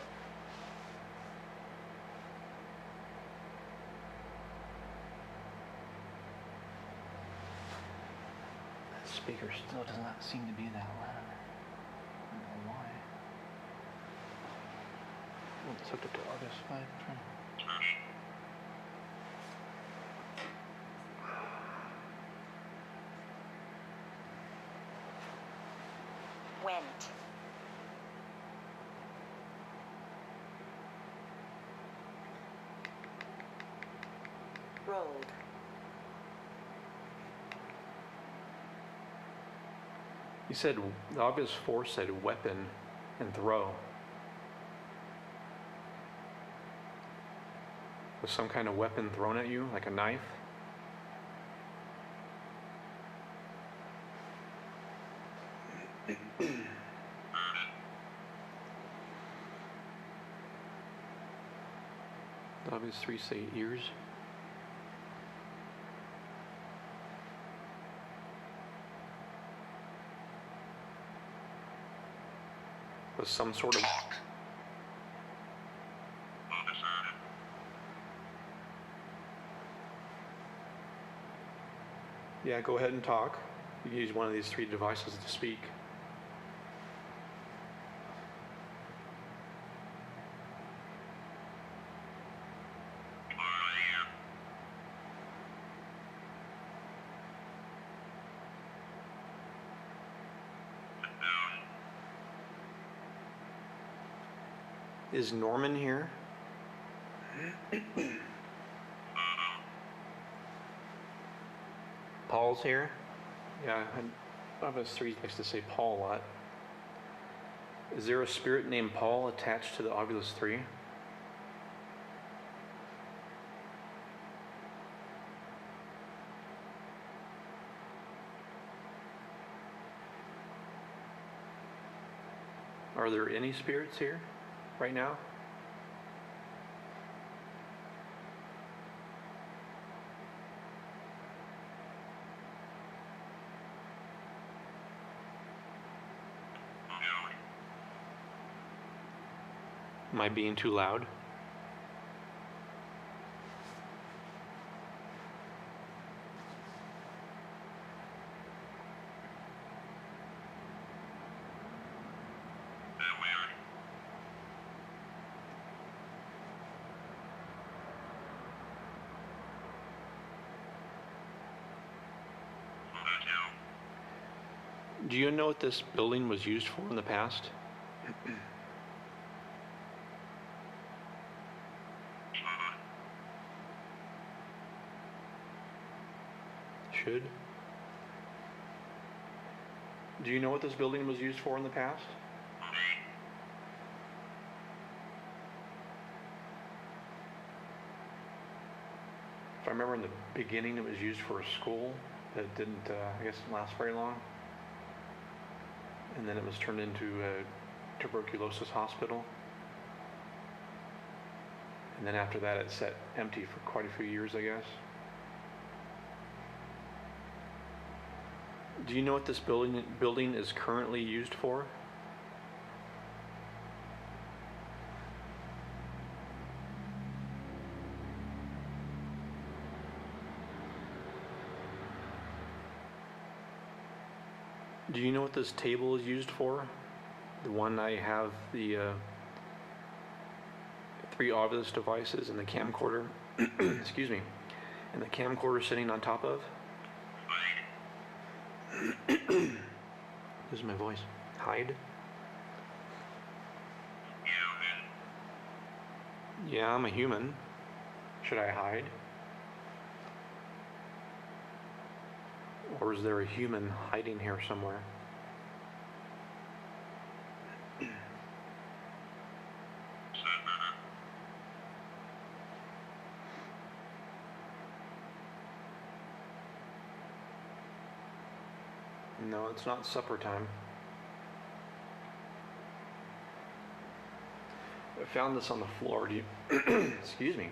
That speaker still does not seem to be that loud. I don't know why. Well, it's hooked up to Oculus 5. Went. Rolled. You said the Oculus 4 said weapon and throw. Was some kind of weapon thrown at you, like a knife? The Oculus 3 say ears. Was some sort of... Talk. Yeah, go ahead and talk. You can use one of these three devices to speak. Is Norman here? Paul's here? Yeah, Oculus 3 likes to say Paul a lot. Is there a spirit named Paul attached to the Ovilus 3? Are there any spirits here right now? Am I being too loud? Do you know what this building was used for in the past? Should. Do you know what this building was used for in the past? If I remember in the beginning, it was used for a school that didn't, I guess, last very long. And then it was turned into a tuberculosis hospital. And then after that, it sat empty for quite a few years, I guess. Do you know what this building is currently used for? Do you know what this table is used for? The one I have the 3 Ovilus devices and the camcorder, excuse me, and the camcorder sitting on top of? This is my voice. Hide? Yeah, I'm a human. Should I hide? Or is there a human hiding here somewhere? No, it's not supper time. I found this on the floor. Do you excuse me.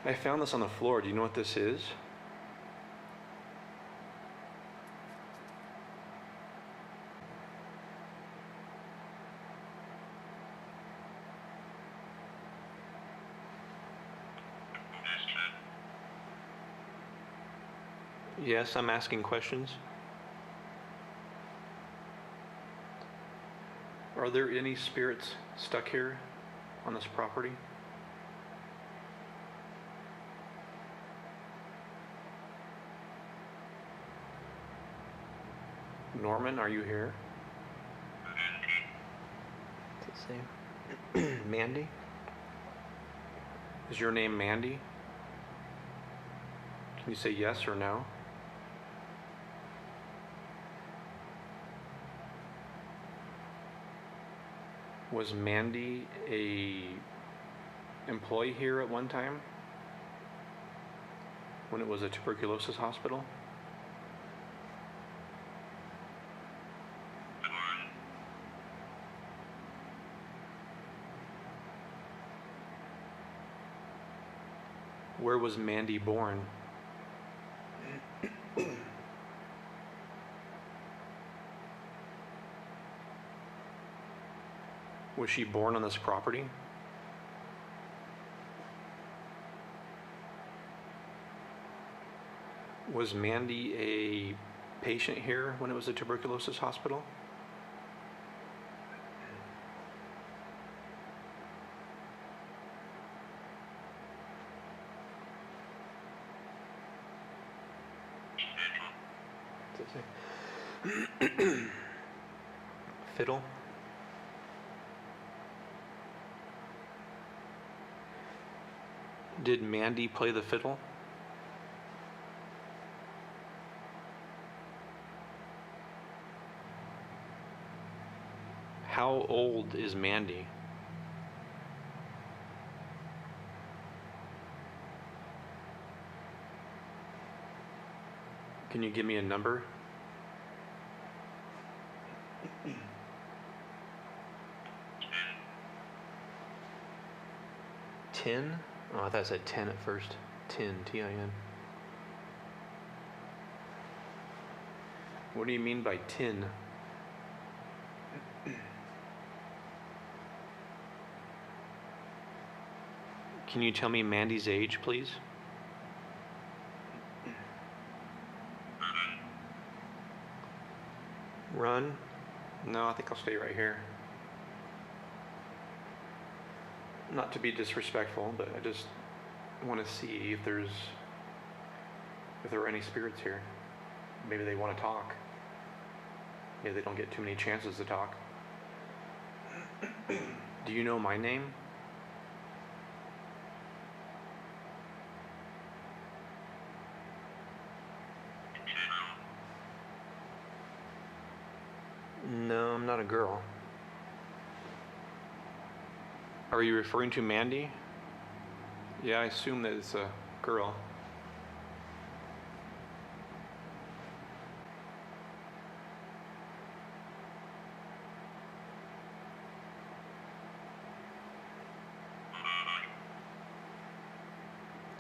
I found this on the floor. Do you know what this is? Yes, I'm asking questions. Are there any spirits stuck here on this property? Norman, are you here? What's it say? Mandy? Is your name Mandy? Can you say yes or no? Was Mandy a employee here at one time? When it was a tuberculosis hospital? Where was Mandy born? Was she born on this property? Was Mandy a patient here when it was a tuberculosis hospital? What's it say? Fiddle? Did Mandy play the fiddle? How old is Mandy? Can you give me a number? 10? Oh, I thought it said 10 at first. 10, T-I-N. What do you mean by 10? Can you tell me Mandy's age, please? Run? No, I think I'll stay right here. Not to be disrespectful, but I just want to see if there are any spirits here. Maybe they want to talk. Maybe they don't get too many chances to talk. Do you know my name? No, I'm not a girl. Are you referring to Mandy? Yeah, I assume that it's a girl.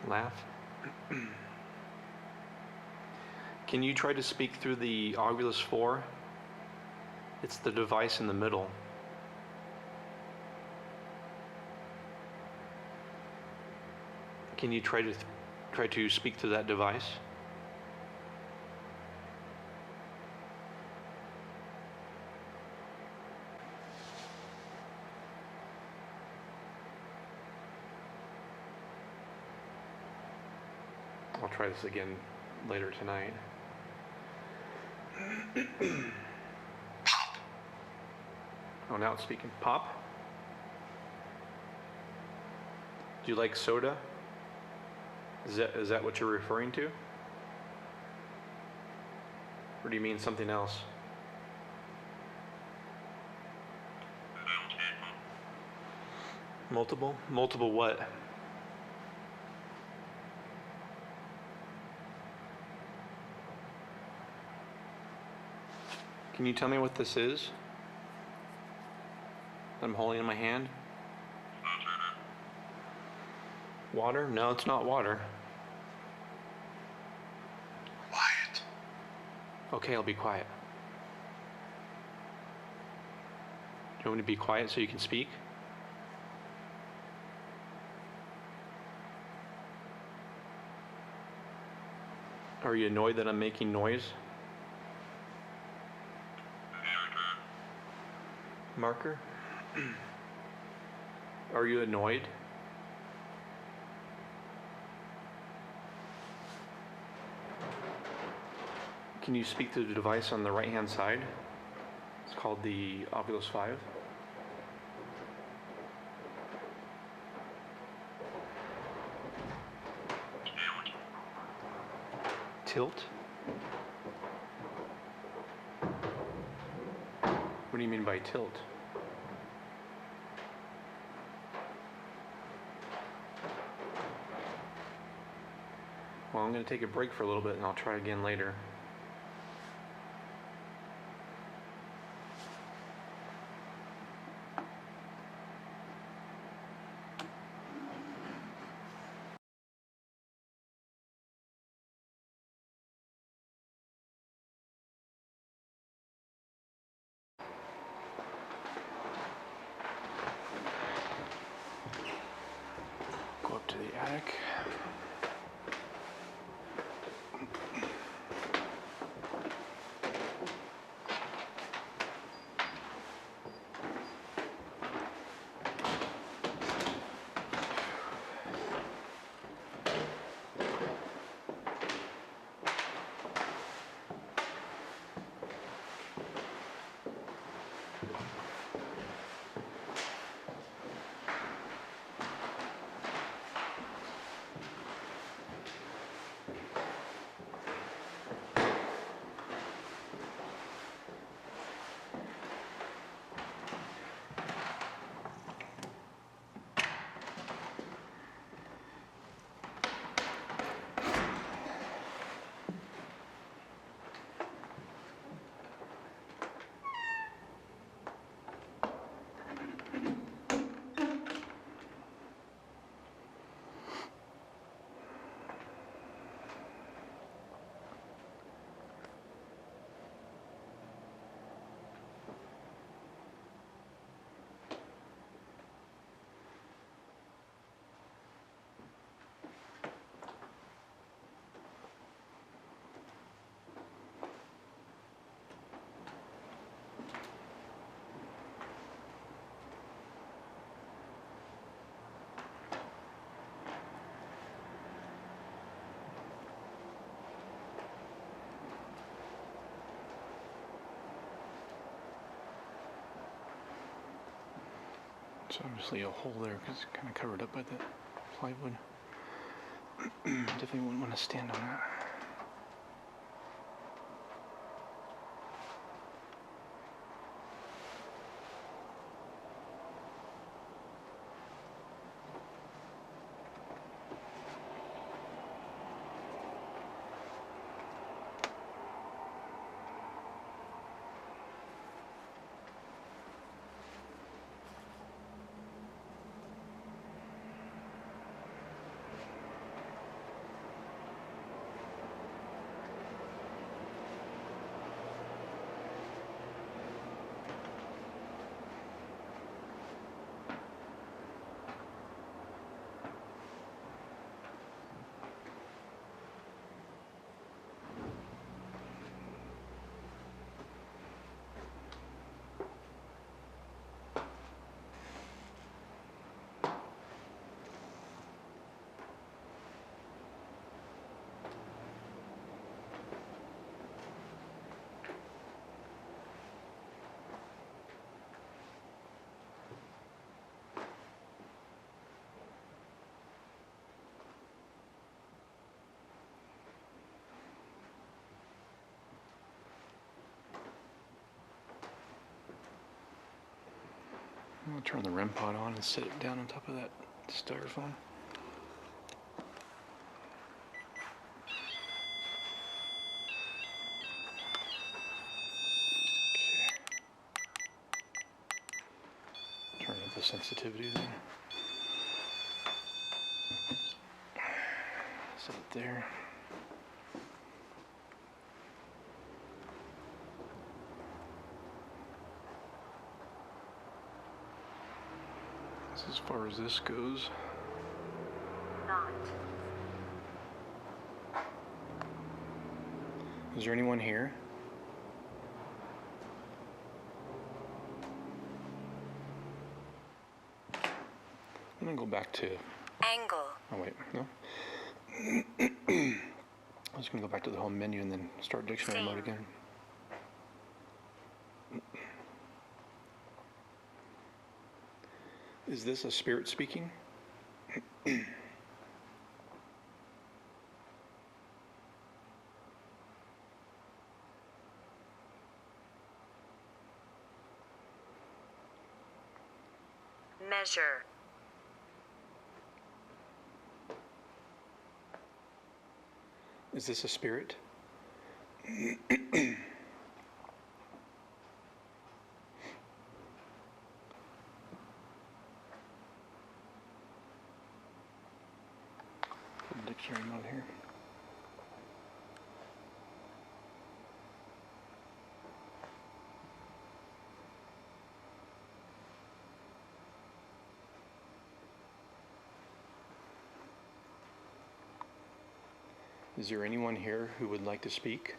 Laugh. Can you try to speak through the Oculus 4? It's the device in the middle. Can you try to speak to that device? I'll try this again later tonight. Pop. Oh, now it's speaking. Pop? Do you like soda? Is that what you're referring to? Or do you mean something else? Multiple? Multiple what? Can you tell me what this is? I'm holding in my hand? Water? No, it's not water. Quiet. Okay, I'll be quiet. Do you want me to be quiet so you can speak? Are you annoyed that I'm making noise? Marker? Are you annoyed? Can you speak to the device on the right hand side? It's called the Oculus 5. Tilt? What do you mean by tilt? Well, I'm going to take a break for a little bit and I'll try again later. Go up to the attic. So obviously a hole there because it's kind of covered up by the plywood. Definitely wouldn't want to stand on that. I'll turn the REM pod on and set it down on top of that styrofoam. Okay. Turn up the sensitivity then. Set it there. As far as this goes. Not. Is there anyone here? I'm gonna go back to. Angle. Oh wait, no. I was gonna go back to the home menu and then start dictionary mode again. Is this a spirit speaking? Measure. Is this a spirit? Dictionary mode here. Is there anyone here who would like to speak?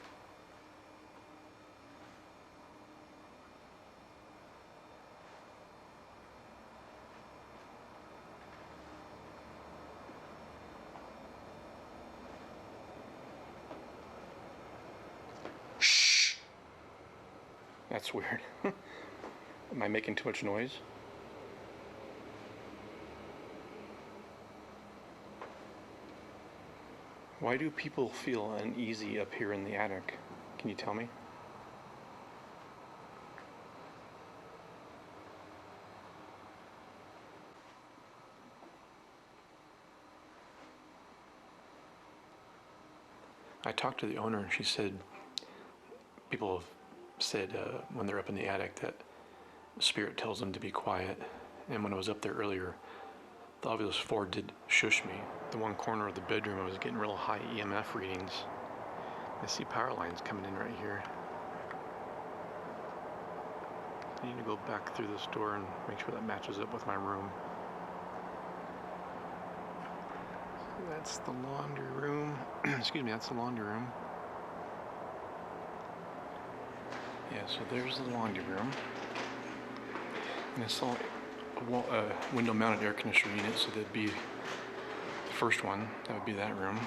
Shh. That's weird. Am I making too much noise? Why do people feel uneasy up here in the attic? Can you tell me? I talked to the owner and she said people have said when they're up in the attic that the spirit tells them to be quiet. And when I was up there earlier, the Ovilus 4 did shush me. The one corner of the bedroom, I was getting real high EMF readings. I see power lines coming in right here. I need to go back through this door and make sure that matches up with my room. So that's the laundry room. Excuse me, that's the laundry room. Yeah, so there's the laundry room. And I saw a window-mounted air conditioner unit, so that'd be the first one. That would be that room.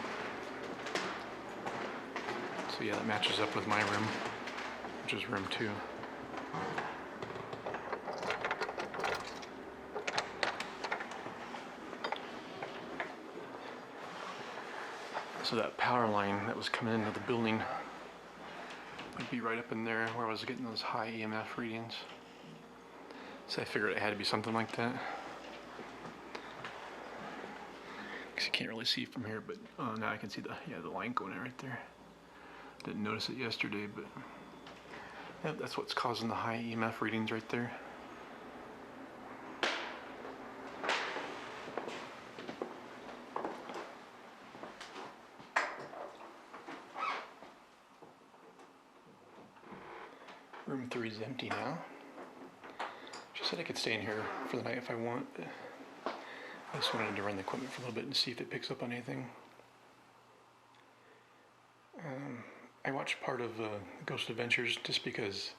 So yeah, that matches up with my room, which is room 2. So that power line that was coming into the building would be right up in there where I was getting those high EMF readings. So I figured it had to be something like that. Because you can't really see from here, but now I can see the line going right there. Didn't notice it yesterday, but yeah, that's what's causing the high EMF readings right there. Room 3 is empty now. She said I could stay in here for the night if I want. I just wanted to run the equipment for a little bit and see if it picks up on anything. I watched part of Ghost Adventures just because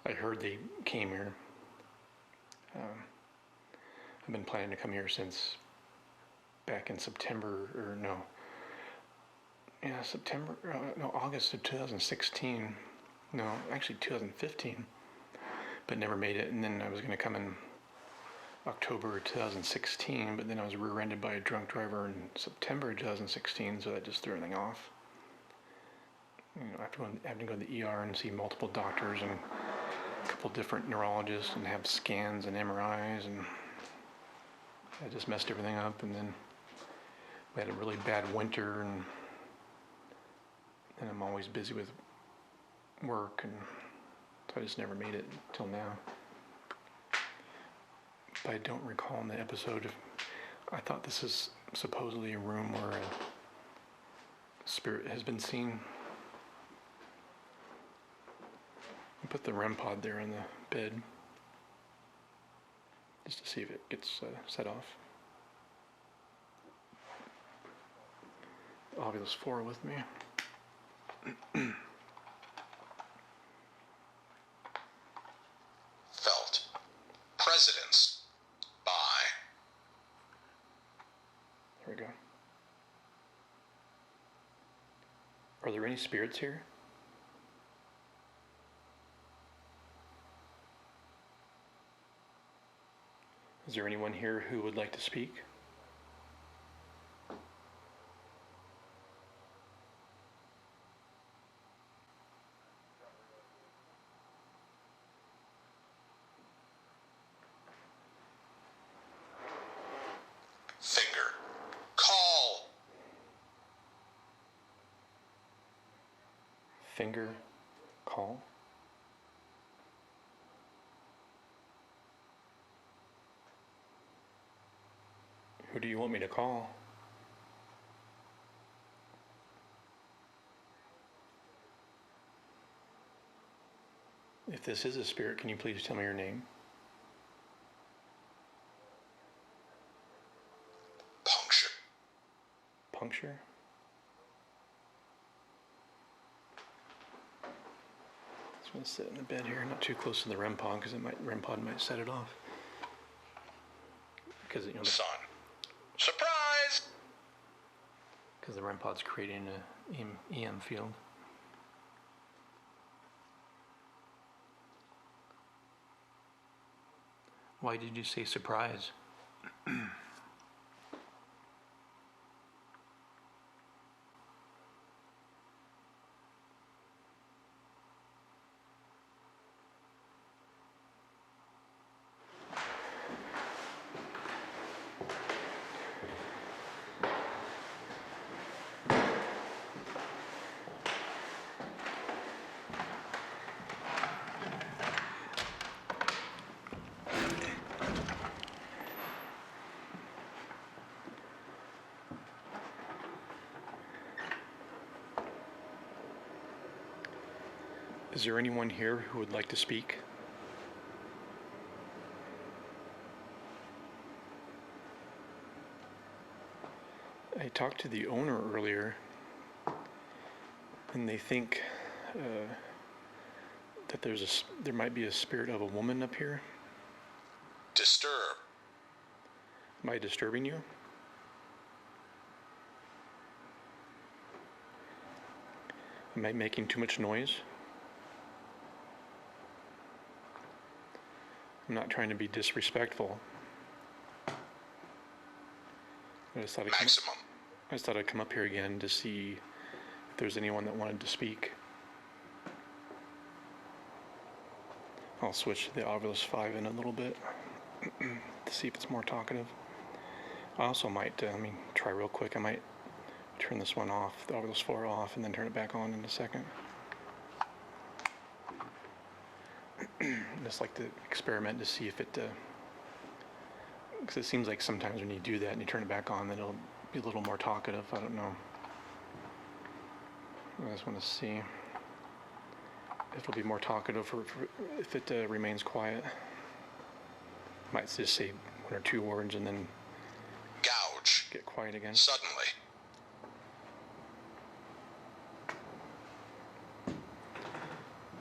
I heard they came here. I've been planning to come here since back in September, or no. Yeah, August of 2016. No, actually 2015. But never made it, and then I was going to come in October 2016, but then I was rear-ended by a drunk driver in September 2016, so that just threw everything off. You know, I have to go to the ER and see multiple doctors and a couple different neurologists and have scans and MRIs, and I just messed everything up. And then we had a really bad winter, and I'm always busy with work, and so I just never made it till now. But I don't recall in the episode I thought this is supposedly a room where a spirit has been seen. I put the REM pod there on the bed just to see if it gets set off. Ovilus 4 with me. Felt. Presidents. By. There we go. Are there any spirits here? Is there anyone here who would like to speak? Finger. Call. Finger call? Who do you want me to call? If this is a spirit, can you please tell me your name? Puncture. Puncture? Just want to sit in the bed here, not too close to the REM pod, because REM pod might set it off. Because Son. Surprise! because the REM pod's creating an EM field. Why did you say surprise? Is there anyone here who would like to speak? I talked to the owner earlier, and they think that there might be a spirit of a woman up here. Disturb. Am I disturbing you? Am I making too much noise? I'm not trying to be disrespectful. I just thought I'd Maximum. I just thought I'd come up here again to see if there's anyone that wanted to speak. I'll switch the Ovilus 5 in a little bit to see if it's more talkative. I also might, let me try real quick, I might turn this one off, the Ovilus 4 off, and then turn it back on in a second. Just like to experiment to see if it, because it seems like sometimes when you do that and you turn it back on, then it'll be a little more talkative. I don't know. I just want to see if it'll be more talkative or if it remains quiet. Might just say one or two words and then Gouge. get quiet again. Suddenly.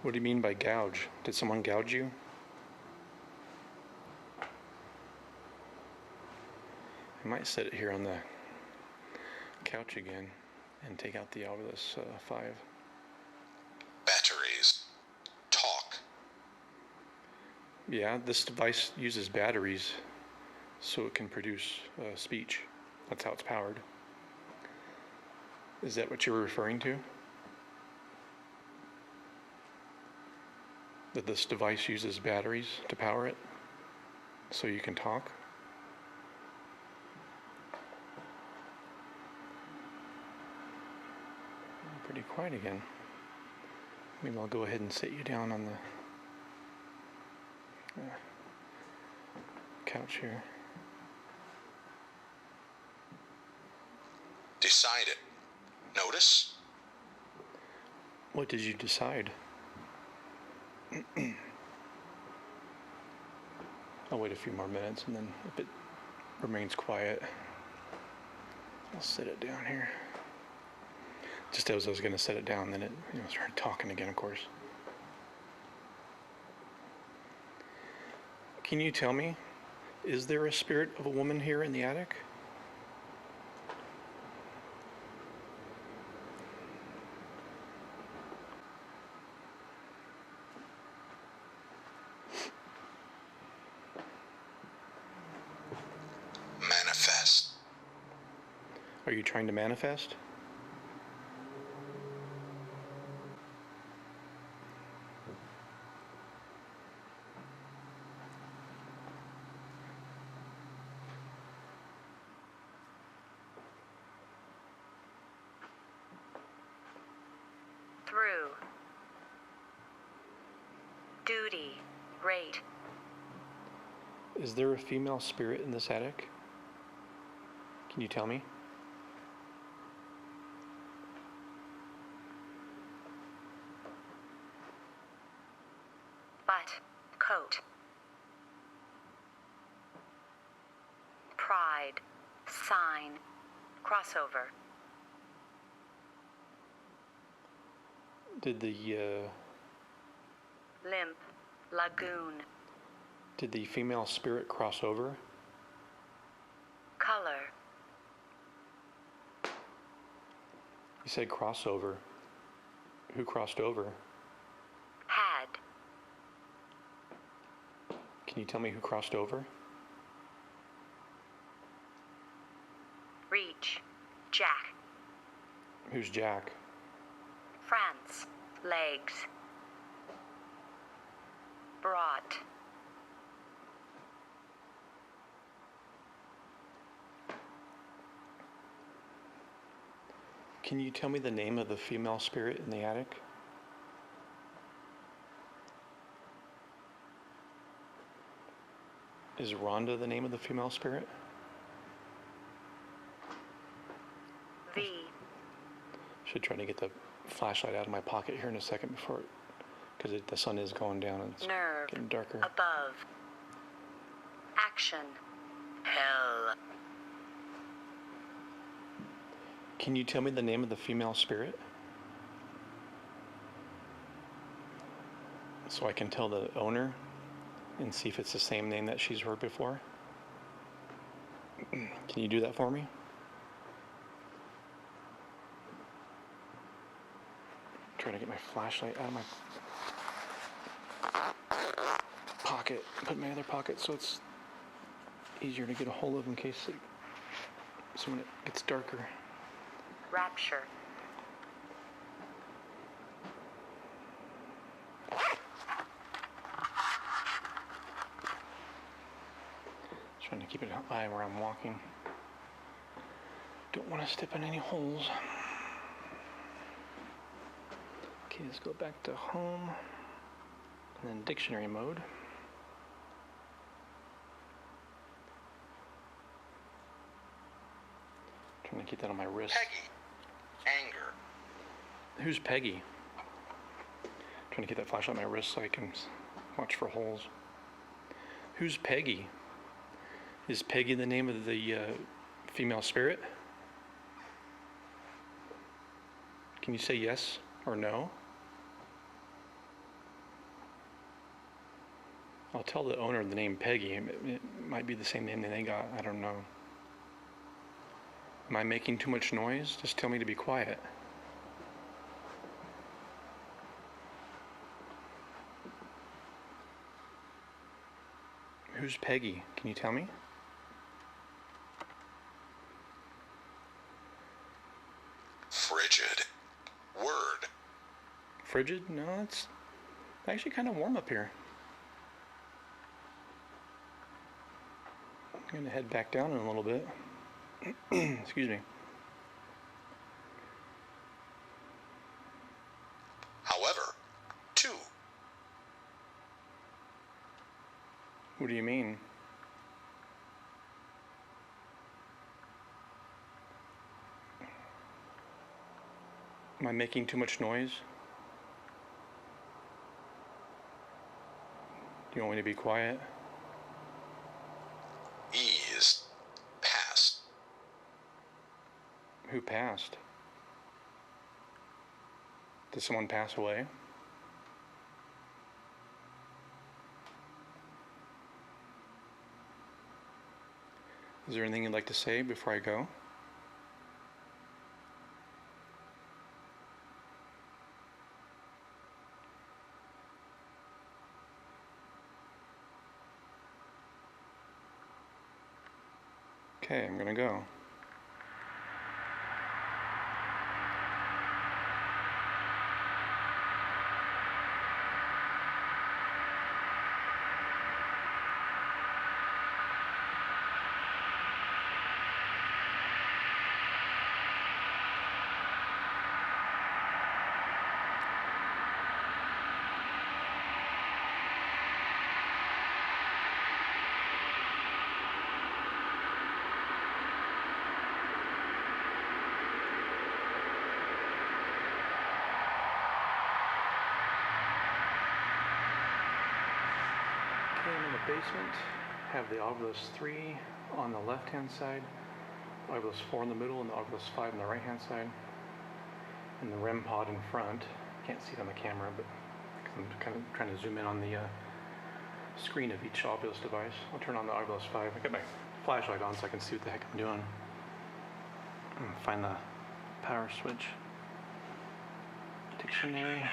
What do you mean by gouge? Did someone gouge you? I might set it here on the couch again and take out the Ovilus 5. Batteries. Talk. Yeah, this device uses batteries so it can produce speech. That's how it's powered. Is that what you were referring to? That this device uses batteries to power it so you can talk? Pretty quiet again. Maybe I'll go ahead and sit you down on the couch here. Decide it. Notice. What did you decide? I'll wait a few more minutes and then if it remains quiet, I'll set it down here. Just as I was going to set it down, then it started talking again, of course. Can you tell me, is there a spirit of a woman here in the attic? Manifest. Are you trying to manifest? Through. Duty. Rate. Is there a female spirit in this attic? Can you tell me? Butt. Coat. Pride. Sign. Crossover. Did the Limp. Lagoon. did the female spirit cross over? Color. You said crossover. Who crossed over? Had. Can you tell me who crossed over? Reach. Jack. Who's Jack? France. Legs. Brought. Can you tell me the name of the female spirit in the attic? Is Rhonda the name of the female spirit? V. Should try to get the flashlight out of my pocket here in a second before, because the sun is going down and it's Nerve. getting darker. Above. Action. Hell. Can you tell me the name of the female spirit? So I can tell the owner and see if it's the same name that she's heard before. Can you do that for me? Try to get my flashlight out of my pocket, put it in my other pocket so it's easier to get a hold of in case so when it gets darker. Rapture. Trying to keep it high where I'm walking. Don't want to step in any holes. Okay, let's go back to home and then dictionary mode. Trying to keep that on my wrist. Peggy. Anger. Who's Peggy? Trying to keep that flashlight on my wrist so I can watch for holes. Who's Peggy? Is Peggy the name of the female spirit? Can you say yes or no? I'll tell the owner the name Peggy. It might be the same name that they got. I don't know. Am I making too much noise? Just tell me to be quiet. Who's Peggy? Can you tell me? Frigid. Word. Frigid? No, it's actually kind of warm up here. I'm going to head back down in a little bit. Excuse me. However, 2. What do you mean? Am I making too much noise? Do you want me to be quiet? Ease. Past. Who passed? Did someone pass away? Is there anything you'd like to say before I go? Okay, I'm gonna go. I'm in the basement, have the Ovilus 3 on the left hand side, Ovilus 4 in the middle, and the Ovilus 5 on the right hand side, and the REM pod in front. Can't see it on the camera, but I'm kind of trying to zoom in on the screen of each Ovilus device. I'll turn on the Ovilus 5. I got my flashlight on so I can see what the heck I'm doing. Find the power switch. Dictionary.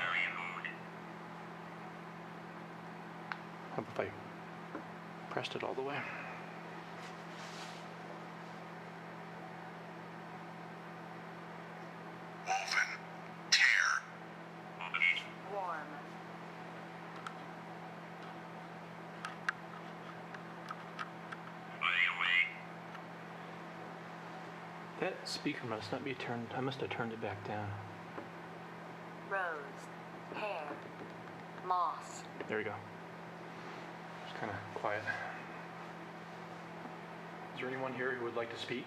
How about if I pressed it all the way? Woven. Tear. Warm. That speaker must not be turned. I must have turned it back down. Rose. Hair. Moss. There we go. Just kind of quiet. Is there anyone here who would like to speak?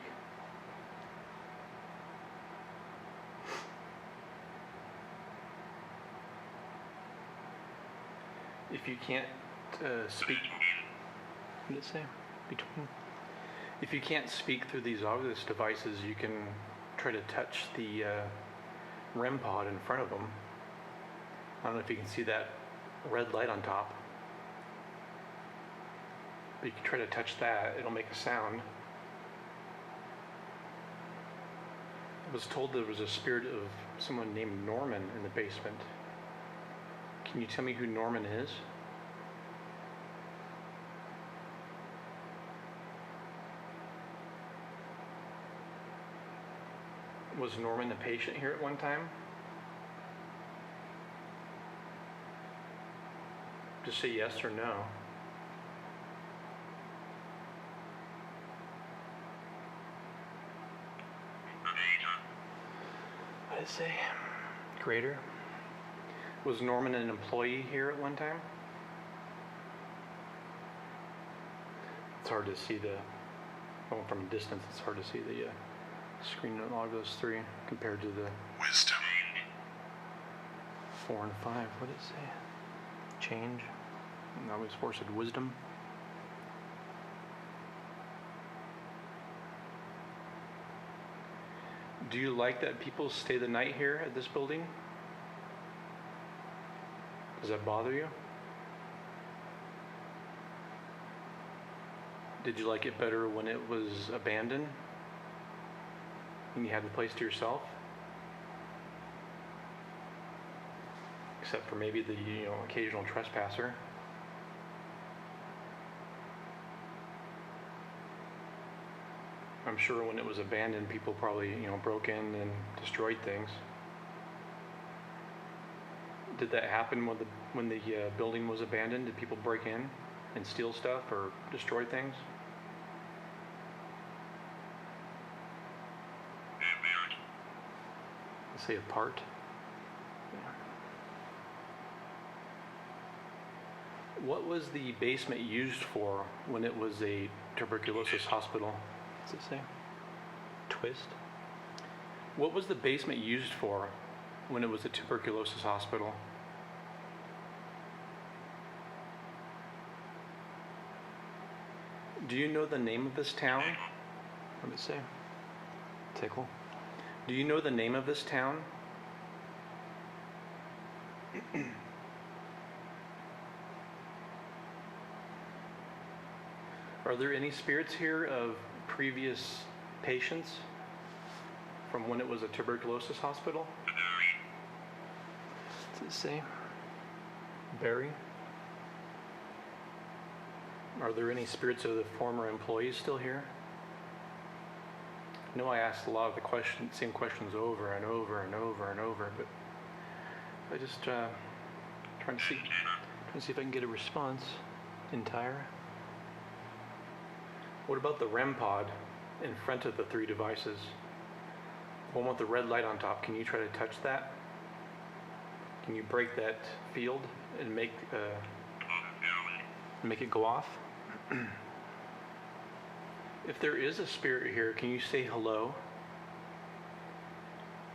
If you can't speak, what did it say? Between. If you can't speak through these Ovilus devices, you can try to touch the REM pod in front of them. I don't know if you can see that red light on top. But you can try to touch that, it'll make a sound. I was told there was a spirit of someone named Norman in the basement. Can you tell me who Norman is? Was Norman a patient here at one time? Just say yes or no. What did it say? Greater. Was Norman an employee here at one time? It's hard to see well, from a distance, it's hard to see the screen on all of those three compared to the wisdom, 4 and 5. What did it say? Change. And I was forced wisdom. Do you like that people stay the night here at this building? Does that bother you? Did you like it better when it was abandoned? And you had the place to yourself? Except for maybe the occasional trespasser. I'm sure when it was abandoned, people probably broke in and destroyed things. Did that happen when the building was abandoned? Did people break in and steal stuff or destroy things? Let's say a part. What was the basement used for when it was a tuberculosis hospital? What's it say? Twist. What was the basement used for when it was a tuberculosis hospital? Do you know the name of this town? What did it say? Tickle. Do you know the name of this town? Are there any spirits here of previous patients from when it was a tuberculosis hospital? What does it say? Barry? Are there any spirits of the former employees still here? I know I asked a lot of the same questions over and over and over and over, but I just trying to see if I can get a response entire. What about the REM pod in front of the 3 devices? The one with the red light on top, can you try to touch that? Can you break that field and make it go off? If there is a spirit here, can you say hello?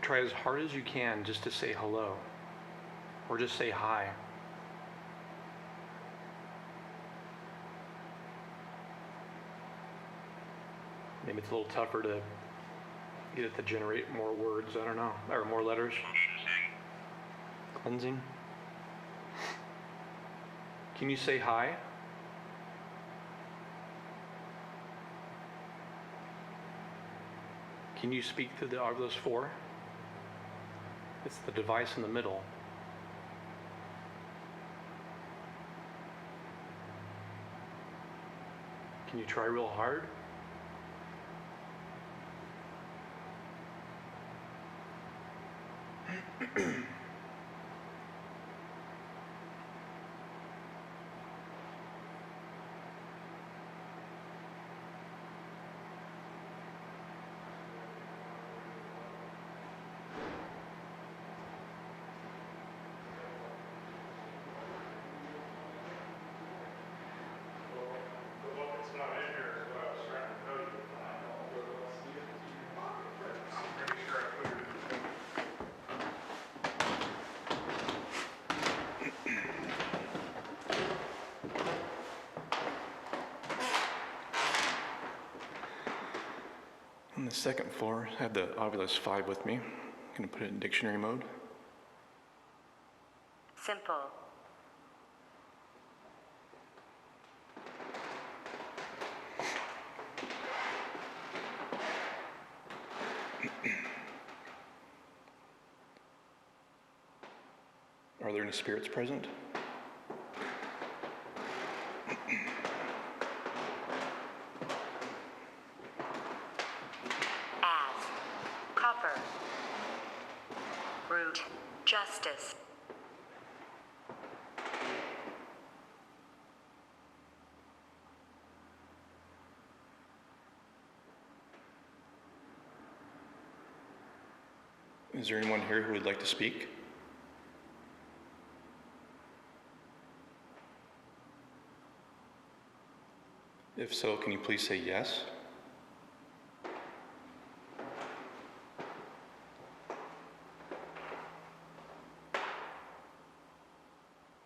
Try as hard as you can just to say hello, or just say hi. Maybe it's a little tougher to get it to generate more words, I don't know, or more letters. Cleansing. Can you say hi? Can you speak through the Oculus 4? It's the device in the middle. Can you try real hard? On the second floor, I have the Oculus 5 with me. I'm going to put it in dictionary mode. Simple. Are there any spirits present? As. Copper. Justice. Is there anyone here who would like to speak? If so, can you please say yes?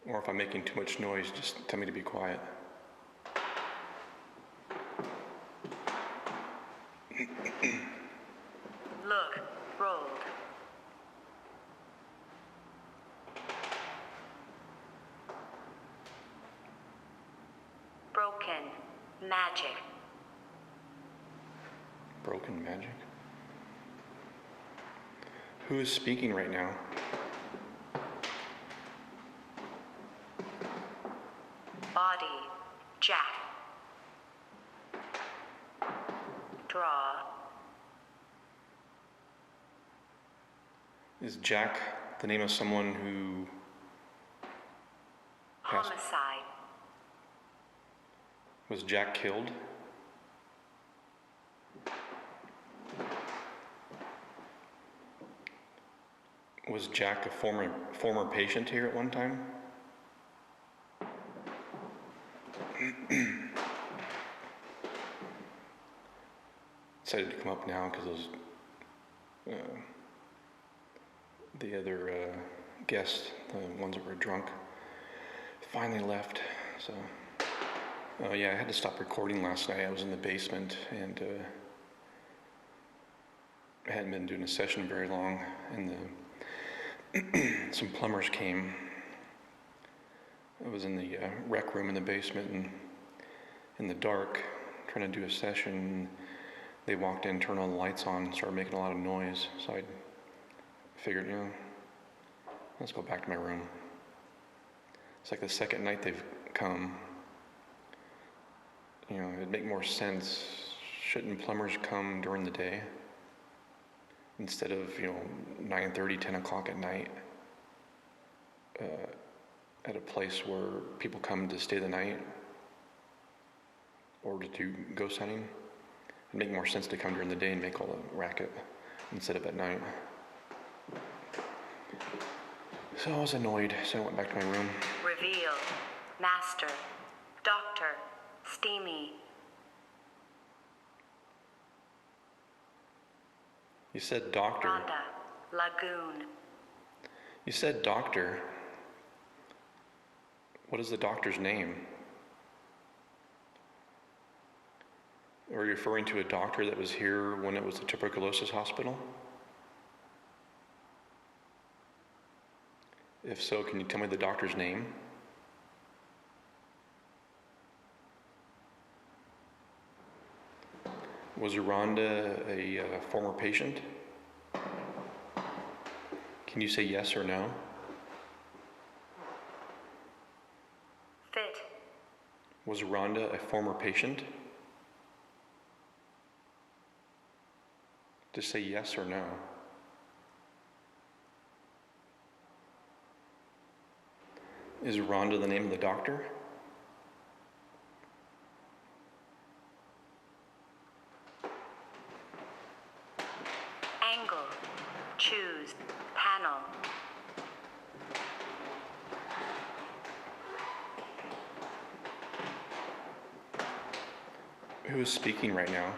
Or if I'm making too much noise, just tell me to be quiet. Look, rolled. Broken. Magic. Broken magic? Who is speaking right now? Body. Jack. Draw. Is Jack the name of someone who passed? Homicide. Was Jack killed? Was Jack a former patient here at one time? Decided to come up now because those the other guests, the ones that were drunk, finally left. So, yeah, I had to stop recording last night. I was in the basement and I hadn't been doing a session very long, and some plumbers came. I was in the rec room in the basement and in the dark trying to do a session. They walked in, turned all the lights on, started making a lot of noise. So I figured, let's go back to my room. It's like the second night they've come. It'd make more sense. Shouldn't plumbers come during the day instead of 9:30, 10 o'clock at night at a place where people come to stay the night or to do ghost hunting? It'd make more sense to come during the day and make all the racket instead of at night. So I was annoyed, so I went back to my room. Reveal. Master. Doctor. Steamy. You said doctor. Rhonda. Lagoon. You said doctor. What is the doctor's name? Are you referring to a doctor that was here when it was the tuberculosis hospital? If so, can you tell me the doctor's name? Was Rhonda a former patient? Can you say yes or no? Fit. Was Rhonda a former patient? Just say yes or no. Is Rhonda the name of the doctor? Angle. Choose. Panel. Who is speaking right now?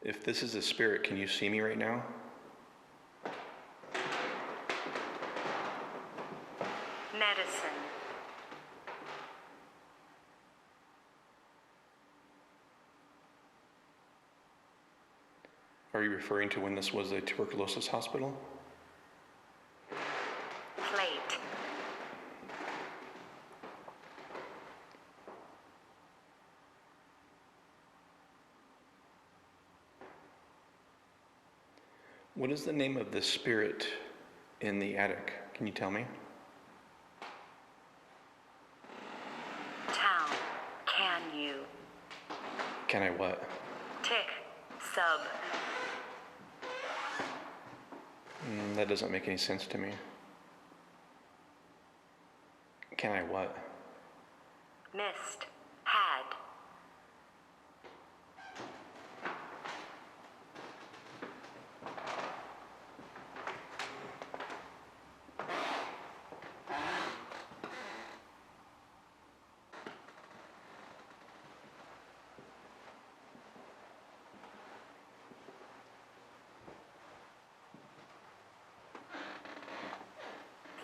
If this is a spirit, can you see me right now? Medicine. Are you referring to when this was a tuberculosis hospital? Plate. What is the name of the spirit in the attic? Can you tell me? Town. Can you? Can I what? Sub. That doesn't make any sense to me. Can I what? Missed. Had.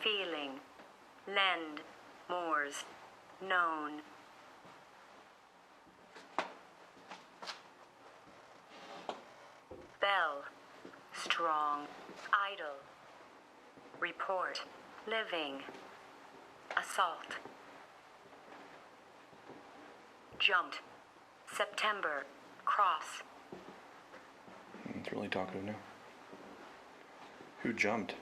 Feeling. Lend. Moors. Known. Bell. Strong. Idle. Report. Living. Assault. Jumped. September. Cross. It's really talkative now. Who jumped?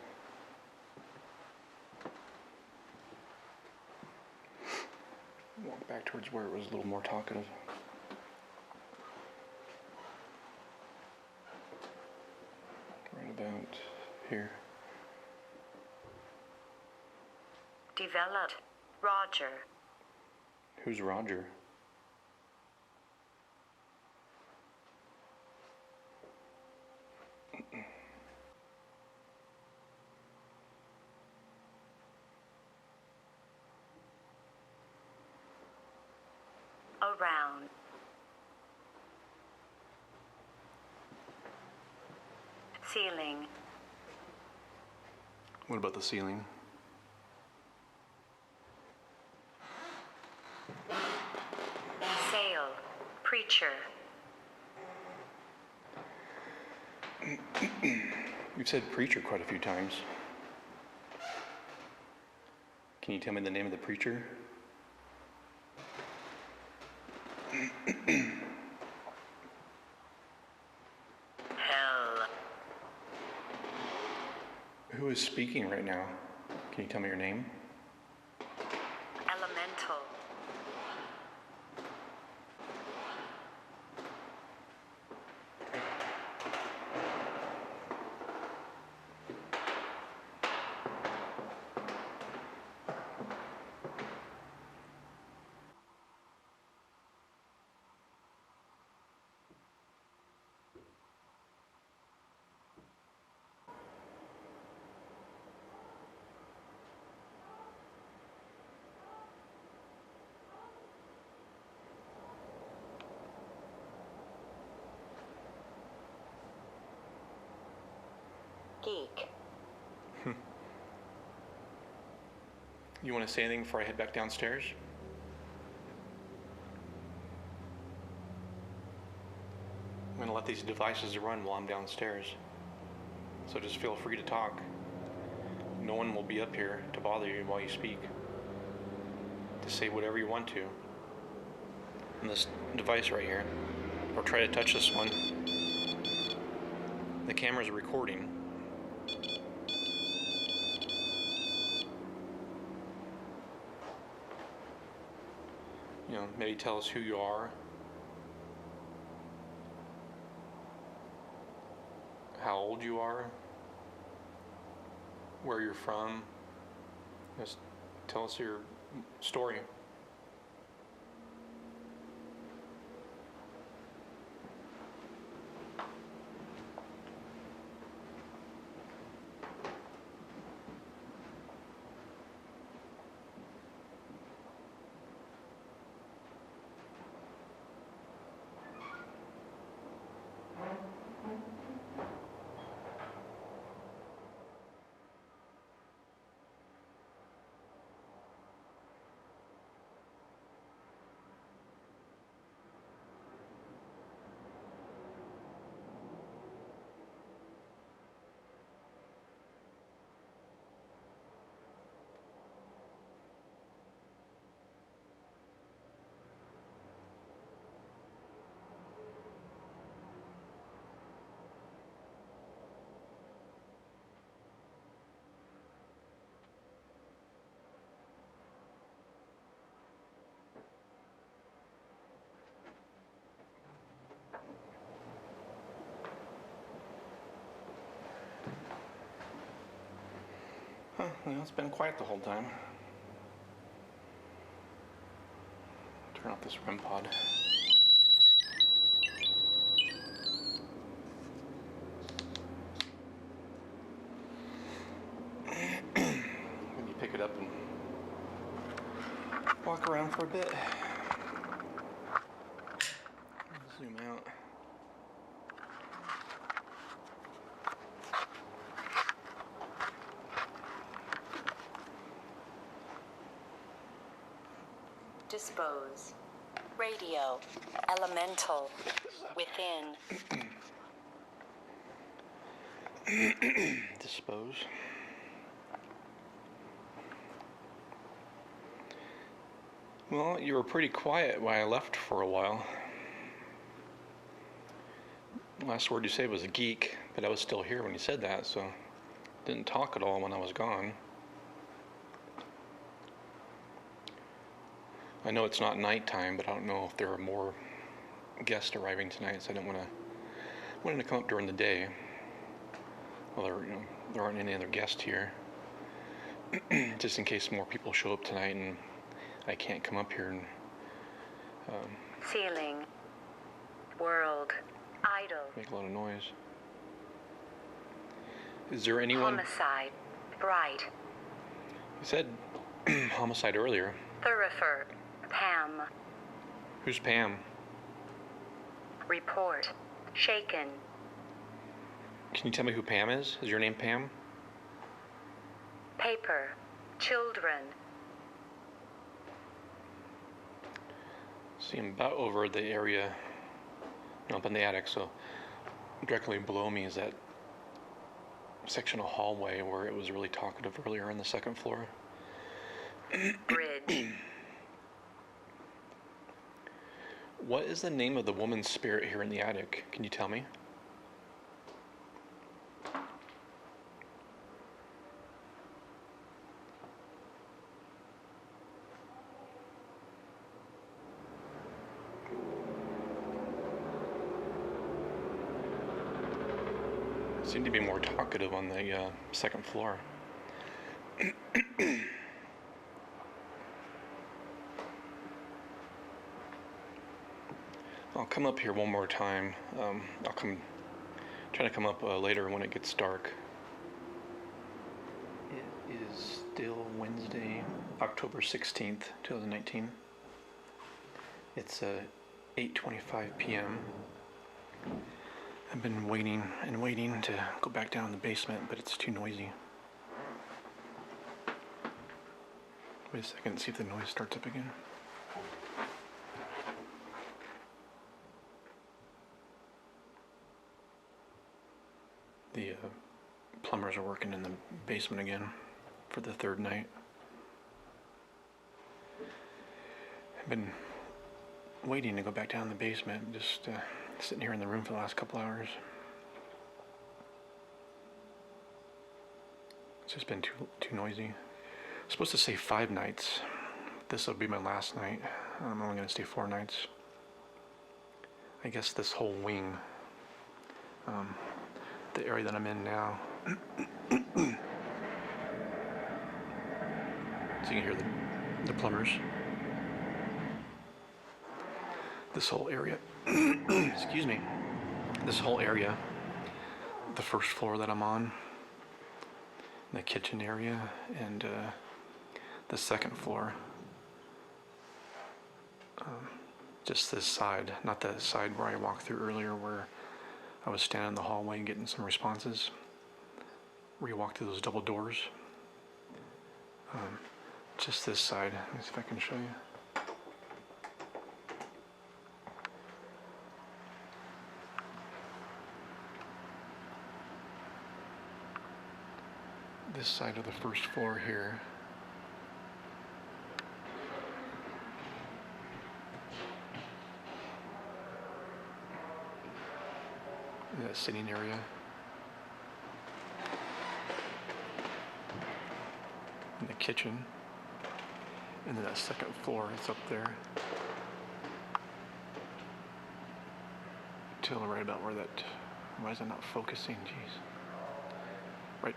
Walk back towards where it was a little more talkative. Right about here. Developed. Roger. Who's Roger? Around. Ceiling. What about the ceiling? Sail. Preacher. You've said preacher quite a few times. Can you tell me the name of the preacher? Hell. Who is speaking right now? Can you tell me your name? Elemental. Geek. You want to say anything before I head back downstairs? I'm going to let these devices run while I'm downstairs. So just feel free to talk. No one will be up here to bother you while you speak. To say whatever you want to. On this device right here. Or try to touch this one. The camera's recording. You know, maybe tell us who you are. How old you are. Where you're from. Just tell us your story. Huh, well, it's been quiet the whole time. Turn off this REM pod. Maybe pick it up and walk around for a bit. Zoom out. Dispose. Radio. Elemental. Within. Dispose. Well, you were pretty quiet while I left for a while. Last word you said was a geek, but I was still here when you said that, so didn't talk at all when I was gone. I know it's not nighttime, but I don't know if there are more guests arriving tonight, so I didn't wanted to come up during the day. Well, there aren't any other guests here, just in case more people show up tonight and I can't come up here and Ceiling. World. Idle. make a lot of noise. Is there anyone? Homicide. Bright. You said homicide earlier. Thoroughfare. Pam. Who's Pam? Report. Shaken. Can you tell me who Pam is? Is your name Pam? Paper. Children. See, I'm about over the area, up in the attic, so directly below me is that section of hallway where it was really talkative earlier on the second floor. Bridge. What is the name of the woman's spirit here in the attic? Can you tell me? Seemed to be more talkative on the second floor. I'll come up here one more time. Try to come up later when it gets dark. It is still Wednesday, October 16th, 2019. It's 8:25 p.m. I've been waiting and waiting to go back down in the basement, but it's too noisy. Wait a second, see if the noise starts up again. The plumbers are working in the basement again for the third night. I've been waiting to go back down in the basement, just sitting here in the room for the last couple hours. It's just been too noisy. I'm supposed to stay 5 nights. This will be my last night. I'm only going to stay 4 nights. I guess this whole wing, the area that I'm in now. So you can hear the plumbers. This whole area, excuse me, this whole area, the first floor that I'm on, the kitchen area, and the second floor. Just this side, not the side where I walked through earlier where I was standing in the hallway and getting some responses, where you walk through those double doors. Just this side. Let me see if I can show you. This side of the first floor here. That sitting area. And the kitchen. And then that second floor is up there. Till right about where that, why is it not focusing, jeez. Right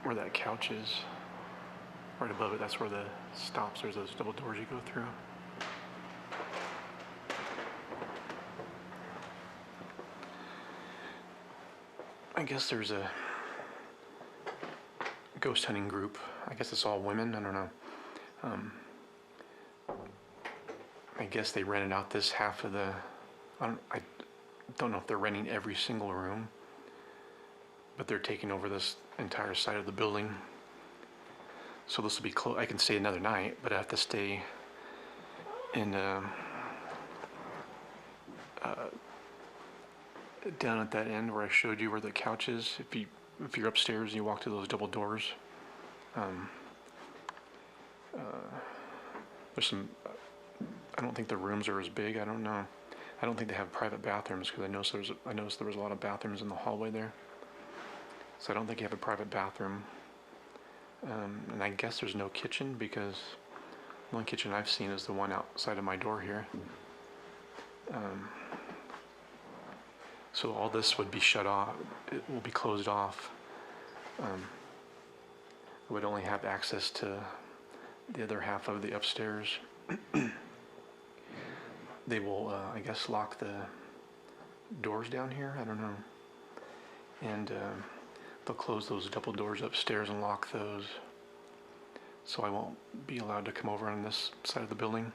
where that couch is. right above it, that's where the stops. There's those double doors you go through. I guess there's a ghost hunting group. I guess it's all women. I don't know. I guess they rented out this half of the. I don't know if they're renting every single room, but they're taking over this entire side of the building. So this will be close. I can stay another night, but I have to stay in down at that end where I showed you where the couch is. If you're upstairs and you walk to those double doors, there's some. I don't think the rooms are as big. I don't know. I don't think they have private bathrooms because I noticed there was a lot of bathrooms in the hallway there. So I don't think you have a private bathroom. And I guess there's no kitchen because the only kitchen I've seen is the one outside of my door here. So all this would be shut off. It will be closed off. I would only have access to the other half of the upstairs. They will, I guess, lock the doors down here. I don't know. And they'll close those double doors upstairs and lock those. So I won't be allowed to come over on this side of the building.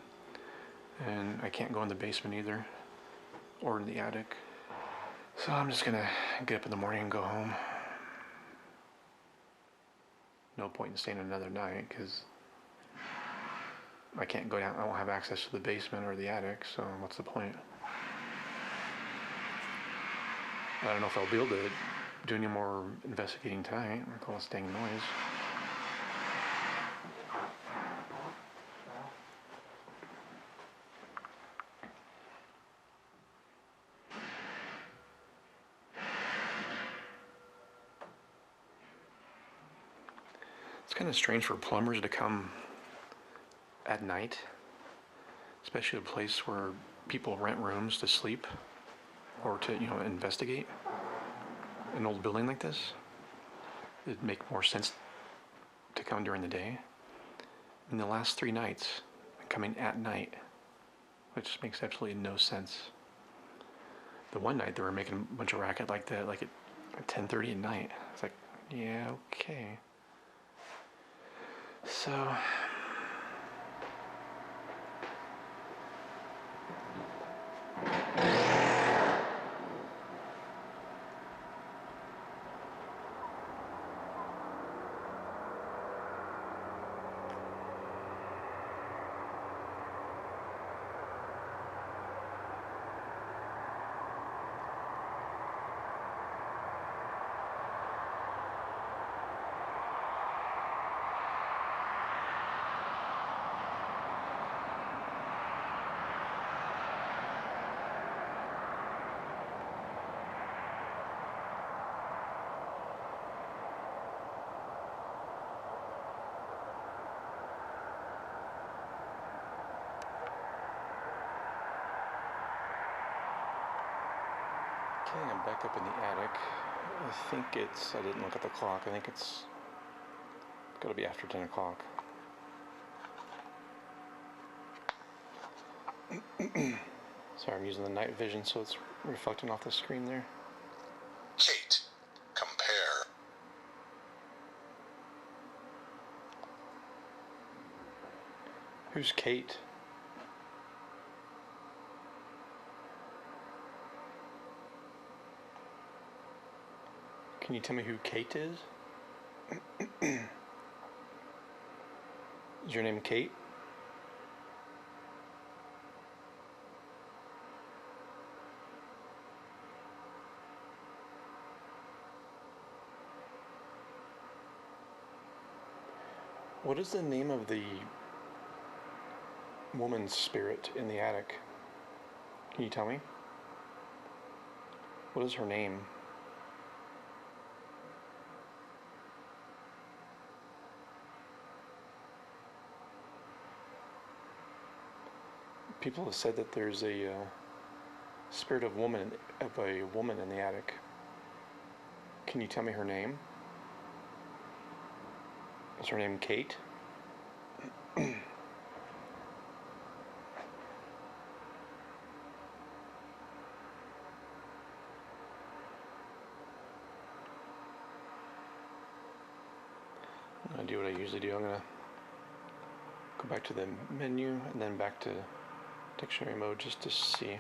And I can't go in the basement either, or in the attic. So I'm just gonna get up in the morning and go home. No point in staying another night because I can't go down. I won't have access to the basement or the attic, so what's the point? I don't know if I'll be able to do any more investigating tonight with all this dang noise. It's kind of strange for plumbers to come at night, especially a place where people rent rooms to sleep or to, investigate. An old building like this, it'd make more sense to come during the day. In the last 3 nights, coming at night, which makes absolutely no sense. The one night they were making a bunch of racket like that, like at 10:30 at night. It's like, yeah, okay. So okay, I'm back up in the attic. I didn't look at the clock. I think it's got to be after 10 o'clock. Sorry, I'm using the night vision, so it's reflecting off the screen there. Kate, compare. Who's Kate? Can you tell me who Kate is? Is your name Kate? What is the name of the woman's spirit in the attic? Can you tell me? What is her name? People have said that there's a spirit of a woman in the attic. Can you tell me her name? Is her name Kate? I'm gonna do what I usually do. I'm gonna go back to the menu and then back to dictionary mode just to see.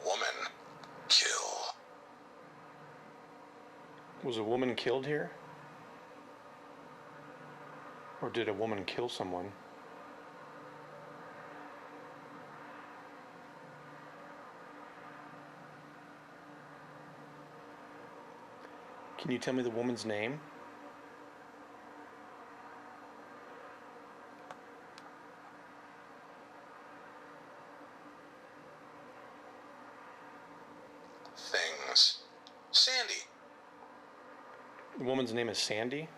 Woman. Kill. Was a woman killed here? Or did a woman kill someone? Can you tell me the woman's name? Things. Sandy. The woman's name is Sandy?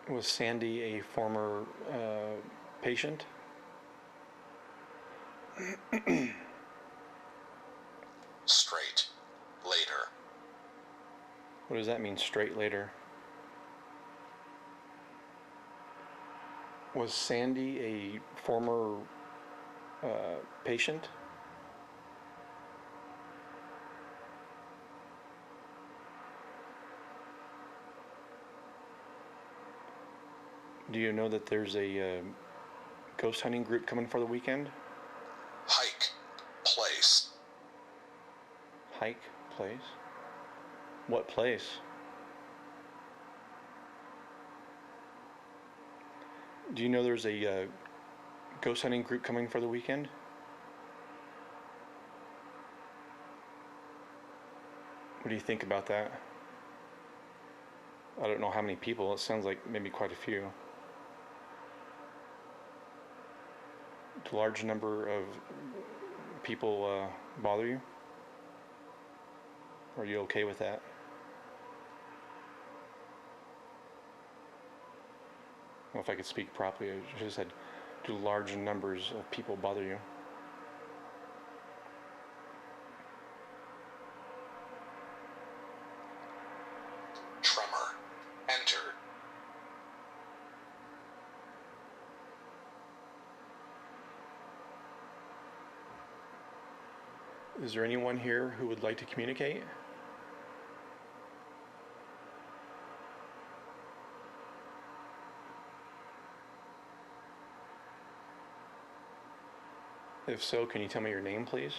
Was Sandy a former patient? Straight. Later. What does that mean, straight later? Was Sandy a former patient? Do you know that there's a ghost hunting group coming for the weekend? Hike. Place. Hike place? What place? Do you know there's a ghost hunting group coming for the weekend? What do you think about that? I don't know how many people. It sounds like maybe quite a few. A large number of people bother you? Are you okay with that? Well, if I could speak properly, I should have said, do large numbers of people bother you? Tremor. Enter. Is there anyone here who would like to communicate? If so, can you tell me your name, please?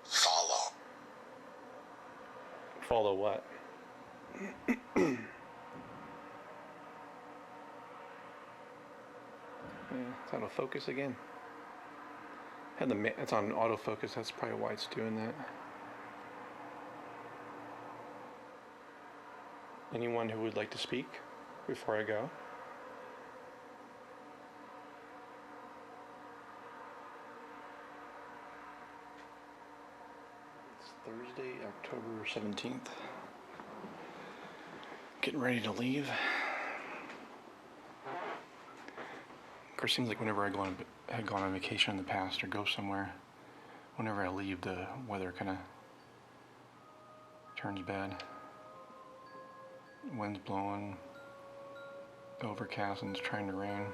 Follow. Follow what? It's out of focus again. It's on autofocus. That's probably why it's doing that. Anyone who would like to speak before I go? It's Thursday, October 17th. Getting ready to leave. Of course, it seems like whenever had gone on vacation in the past or go somewhere, whenever I leave, the weather kind of turns bad. Wind's blowing, overcast, and it's trying to rain.